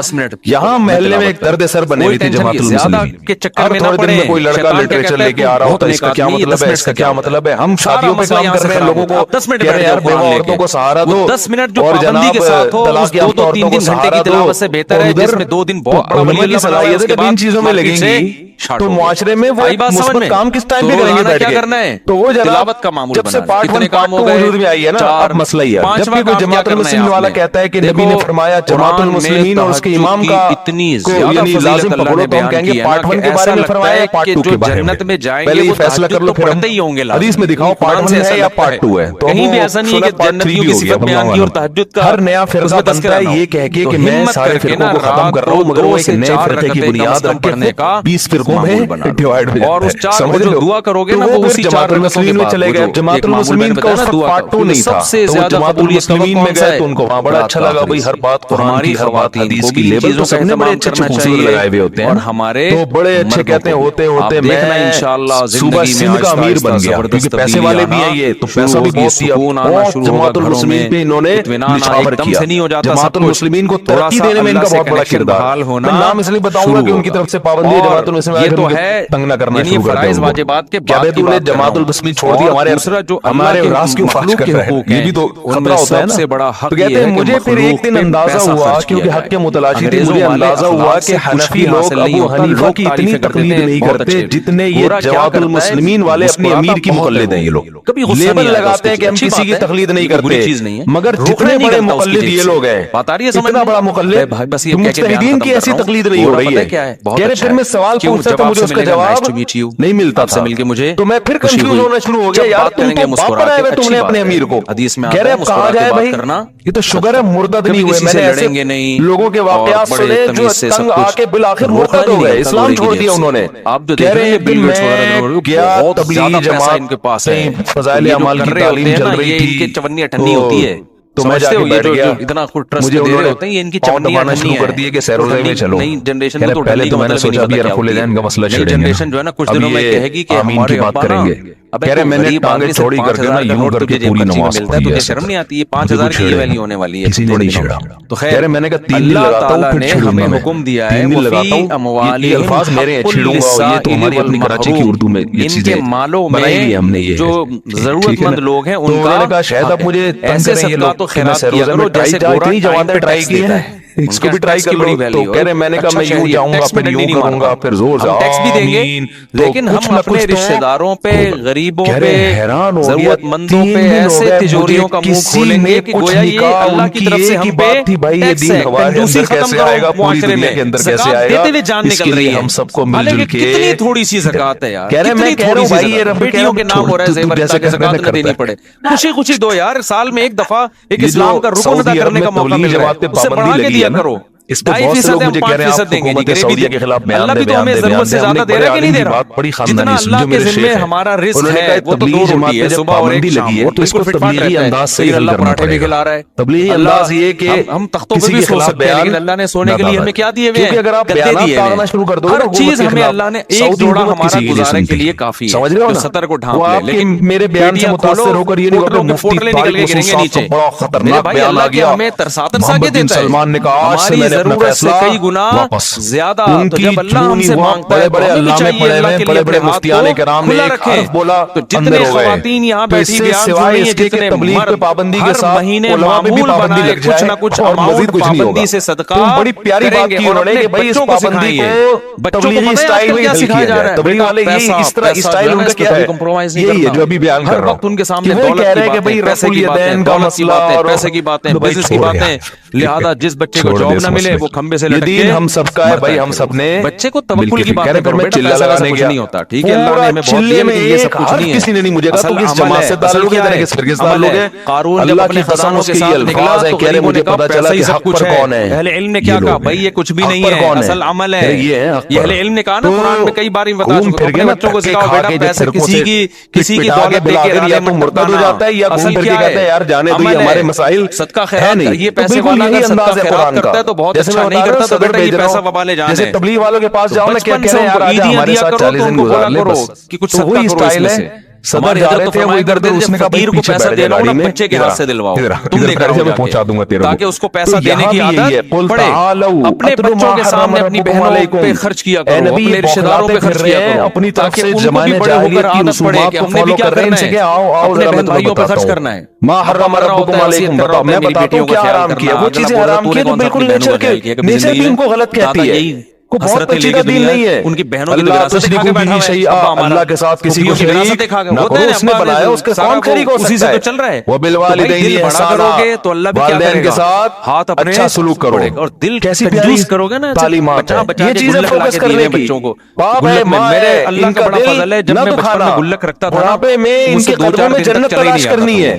یہاں محلے میں ایک درد سر بنے ہوئی تھی جماعت المسلمین, ہر تھوڑے دن میں کوئی لڑکا لٹریچر لے کے آ رہا ہوتا ہے, اس کا کیا مطلب ہے, اس کا کیا مطلب ہے. ہم شادیوں پہ کام کر رہے ہیں, لوگوں کو کہہ رہے ہیں یار بیوہ عورتوں کو سہارا دو, 10 منٹ جو اور پابندی کے ساتھ ہو, طلاق یافتہ عورتوں کو سہارا دو, سے بہتر ہے جس میں 2 دن بہت بڑا بڑی صلاحیت ہے کہ ان چیزوں میں لگیں گی تو معاشرے میں وہ مثبت کام کس ٹائم پہ کریں گے بیٹھ کے. تو وہ تلاوت کا معمول جب سے پارٹ 1 پارٹ 2 وجود میں آئی ہے نا, اب مسئلہ ہی ہے. جب بھی کوئی جماعت المسلمین والا کہتا ہے کہ نبی نے فرمایا جماعت المسلمین اور اس کے امام کا یعنی لازم پکڑو, تو ہم کہیں گے پارٹ 1 کے بارے میں فرمایا پارٹ 2 کے بارے میں. پہلے یہ فیصلہ کر لو, پھر ہم حدیث میں دکھاؤ پارٹ 1 ہے یا پارٹ 2 ہے. تو کہیں بھی ایسا نہیں ہے کہ جنتیوں کی صفت بیان کی اور تہجد کا ہر نیا فرقہ بنتا ہے یہ کہہ کے کہ میں سارے فرقوں کو ختم کر رہا ہوں مگر وہ ایک نئے فرقے کی بنیاد رکھ کے 20 فرقوں میں ڈیوائیڈ ہو جاتا ہے. اور اس 4 میں جو دعا کرو گے نا وہ اسی 4 المسلمین میں چلے گئے. جماعت المسلمین کا اس وقت پارٹ 2 نہیں تھا تو وہ جماعت المسلمین میں گئے تو ان کو وہاں بڑا اچھا لگا بھائی ہر بات قرآن کی ہر بات حدیث کی لیبل تو سب نے بڑے اچھے خوبصورت لگائے ہوئے ہوتے ہیں تو بڑے اچھے کہتے ہیں ہوتے ہوتے میں صوبہ سندھ کا امیر بن گیا کیونکہ پیسے والے بھی ہیں یہ تو پیسہ بھی بیچ دیا اور جماعت المسلمین پہ انہوں نے نچھاور کیا. جماعت المسلمین کو ترقی دینے میں ان کا بہت بڑا کردار. میں نام اس لیے بتاؤں گا کہ ان کی طرف سے پابندی ہے جماعت المسلمین تنگ نہ کرنا شروع کر دیں. کیا بے نے جماعت المسلمین چھوڑ دی ہمارے راز کیوں فاش کر رہے ہیں یہ بھی تو خطرہ ہوتا ہے نا. تو کہتے ہیں مجھے پھر ایک دن اندازہ ہوا کیونکہ حق کے متلاشی تھی مجھے اندازہ ہوا کہ حنفی لوگ ابو حنیفہ کی اتنی تقلید نہیں کرتے جتنے یہ جماعت المسلمین والے اپنی امیر کی مقلد ہیں. یہ لوگ لیبل لگاتے ہیں کہ ہم کسی کی تقلید نہیں کرتے مگر جتنے بڑے مقلد یہ لوگ ہیں اتنا بڑا مقلد مجتہدین کی ایسی تقلید نہیں ہو رہی ہے. کہہ رہے پھر میں سوال پوچھتا تو مجھے اس کا جواب نہیں ملتا تھا تو میں پھر کنفیوز ہونا شروع ہو گیا. یار تم تو باپ بنائے ہوئے تم نے اپنے امیر کو. کہہ رہے اب کہا جائے بھائی یہ تو شگر ہے مرتد نہیں ہوئے. میں نے ایسے لوگوں کے واقعات سنے جو تنگ آ کے بالآخر مرتد ہو گئے اسلام چھوڑ دیا انہوں نے. کہہ رہے ہیں میں گیا تبلیغ جماعت فضائل اعمال کی تعلیم چل رہی تھی تو میں جا کے بیٹھ گیا. مجھے انہوں نے پاؤں دبانا شروع کر دیے کہ سیروزے میں چلو. پہلے تو میں نے سوچا بھی رفع الدین کا مسئلہ چھیڑیں گے اب یہ آمین کی بات کریں گے. کہہ رہے میں نے ٹانگیں چھوڑی کر کے نا یوں کر کے پوری نماز پڑھی ہے. شرم نہیں آتی یہ 5000 کی یہ ویلیو ہونے والی ہے. کسی نے نہیں چھیڑا. تو کہہ رہے میں نے کہا 3 دن لگاتا ہوں پھر چھیڑوں گا. میں حکم دیا ہے 3 دن لگاتا ہوں یہ الفاظ میرے ہیں چھیڑوں گا. یہ تو ہماری اپنی کراچی کی اردو میں یہ چیزیں بنائی لی ہم نے. یہ جو ضرورت مند لوگ ہیں ان کا نے کہا شاید اب مجھے ایسے صدقات و خیرات کیا کرو جیسے اتنی جوانیں ٹرائی کی ہیں اس کو بھی ٹرائی کر لو. تو کہہ رہے میں نے کہا میں یوں جاؤں گا پھر یوں کروں گا پھر زور سے ٹیکس بھی دیں گے لیکن ہم اپنے رشتہ داروں پہ غریبوں پہ ضرورت مندوں پہ ایسے تجوریوں کا منہ کھولیں گے کہ گویا یہ اللہ کی طرف سے ہم پہ ٹیکس ہے. کنجوسی ختم کرو معاشرے میں. زکات دیتے ہوئے جان نکل رہی ہے ہم سب کو مل جل کے. کتنی تھوڑی سی زکات ہے یار. کتنی تھوڑی سی بیٹیوں کے نام ہو رہا ہے زیور تاکہ زکات نہ دینی پڑے. خوشی خوشی دو یار سال میں ایک دفعہ ایک اسلام کا رکن ادا کرنے کا موقع مل رہا ہے اس سے بڑھا کے دیا کرو. اس پہ بہت سے لوگ مجھے کہہ رہے ہیں آپ حکومت سعودیہ کے خلاف بیان دے بیان دے بیان دے. ہم نے بڑے عالم کی بات بڑی خاندانی سمجھو میرے شیخ ہے. انہوں نے کہا تبلیغ جماعت پہ جب پابندی لگی ہے تو اس کو تبلیغی انداز سے حل کرنا پڑے گا. تبلیغی انداز یہ کہ ہم تختوں پہ بھی سو سکتے ہیں لیکن اللہ نے سونے کے لیے ہمیں کیا دیے ہوئے ہیں. کیونکہ اگر آپ بیانات تاغنا شروع کر دو ہر چیز ہمیں اللہ نے ایک جوڑا ہمارا گزارنے کے لیے کافی ہے. سمجھ رہے ہو نا سطر کو ڈھانپ لے لیکن میرے بیان سے متاثر ہو کر یہ نہیں کہ مفتی نکل کے گریں گے نیچے. خطرناک بیان آ گیا. ہمیں ترساتن سا کے دیتا ہے. سلمان نے کہا آج سے میں نے اپنا فیصلہ گنا زیادہ تو جب اللہ ہم سے مانگتا ہے بڑے اللہ میں پڑے ہوئے بڑے بڑے مفتیان کرام نے ایک حرف بولا تو جتنے خواتین یہاں بیٹھی بیان سن رہی ہیں جتنے مرد ہر مہینے معمول بنائے کچھ نہ کچھ اماؤنٹ پابندی سے صدقہ بڑی پیاری بات کی انہوں نے کہ بھائی اس پابندی کو تبلیغی سٹائل میں کیا جائے. تبلیغ والے یہ اس طرح اسٹائل ان کا کیا ہے یہی ہے جو ابھی بیان کر رہا ہوں. ان کے سامنے دولت کی باتیں پیسے کی باتیں دولت کی باتیں پیسے کی باتیں بزنس کی باتیں لہذا جس بچے کو جاب نہ ملے وہ کھمبے سے لٹک کے ہم سب کا ہے بھائی ہم سب نے بچے کو توکل کی باتیں کرو بیٹا پیسہ ویسا کچھ نہیں ہوتا. ٹھیک ہے اللہ نے ہمیں بہت دیا لیکن یہ سب کچھ نہیں ہے. کسی نے نہیں مجھے کہا تو کس جماعت سے تعلق ہے کس فرقے سے تعلق ہے. قارون جب اپنے خزانوں کے ساتھ نکلا تو کہہ رہے مجھے پتہ چلا کہ حق پر کون ہے. اہل علم نے کیا کہا بھائی یہ کچھ بھی نہیں ہے اصل عمل ہے. یہ اہل علم نے کہا نا قرآن میں کئی بار بتا چکا اپنے بچوں کو سکھاؤ بیٹا پیسے کسی کی دولت دے کے رالے مرتد ہو جاتا ہے یا گھوم پھر کے کہتا ہے یار جانے دو یہ ہمارے مسائل صدقہ خیرات یہ پیسے والا اگر صدقہ خیرات کرتا ہے تو بہت اچھا نہیں کرتا تو بیٹا یہ پیسہ وبال جان ہے. جیسے تبلیغ والوں کے پاس جاؤ نا کیا کہہ رہے ہیں یار آجا ہمارے ساتھ 40 دن گزار لے بس. کہ کچھ تو وہی اسٹائل ہے. صدر جا رہے تھے وہ ادھر ادھر اس نے کہا بھائی پیچھے بیٹھ جا گاڑی میں بچے کے ہاتھ سے دلواؤ تم لے کر میں پہنچا دوں گا تیرے کو تاکہ اس کو پیسہ دینے کی عادت پڑے. اپنے بچوں کے سامنے اپنی بہنوں پہ خرچ کیا کرو اپنے رشتہ داروں پہ خرچ کیا کرو اپنی طرف سے ان کو زمانے بھی بڑے ہو کر جاہلیت کی عادت پڑے کہ رسومات کو ہم نے بھی فالو کیا کر رہے ہیں کرنا ان سے ہے کہ آؤ آؤ اپنے ذرا میں بہن بھائیوں پہ تمہیں خرچ بتاتا کرنا ہے. ہوں ما حرم ربکم علیکم بتاؤ میں بتاتا ہوں کیا حرام کیا وہ چیزیں حرام کی تو بالکل نیچر کے نیچر بھی ان کو غلط کہتی ہے. کو بہت پیچیدہ دین نہیں ہے. ان کی بہنوں کی اللہ تشریکو بھی شیئا اللہ کے ساتھ کسی کو شریک نہ کرو. اس نے بنایا اس کے کون شریک ہو سکتا ہے. چل رہا ہے وبالوالدین احسانا تو اللہ بھی کیا والدین کرے کے گا ساتھ ہاتھ اپنے اچھا سلوک کرو اور دل کیسی کنجوس کرو گے نا تعلیمات یہ چیزیں فوکس کرنے کی بچوں کو. میرے اللہ کا بڑا فضل ہے جب میں بچپن میں گلک رکھتا تھا بڑھاپے میں ان کے قدموں میں جنت تلاش کرنی ہے.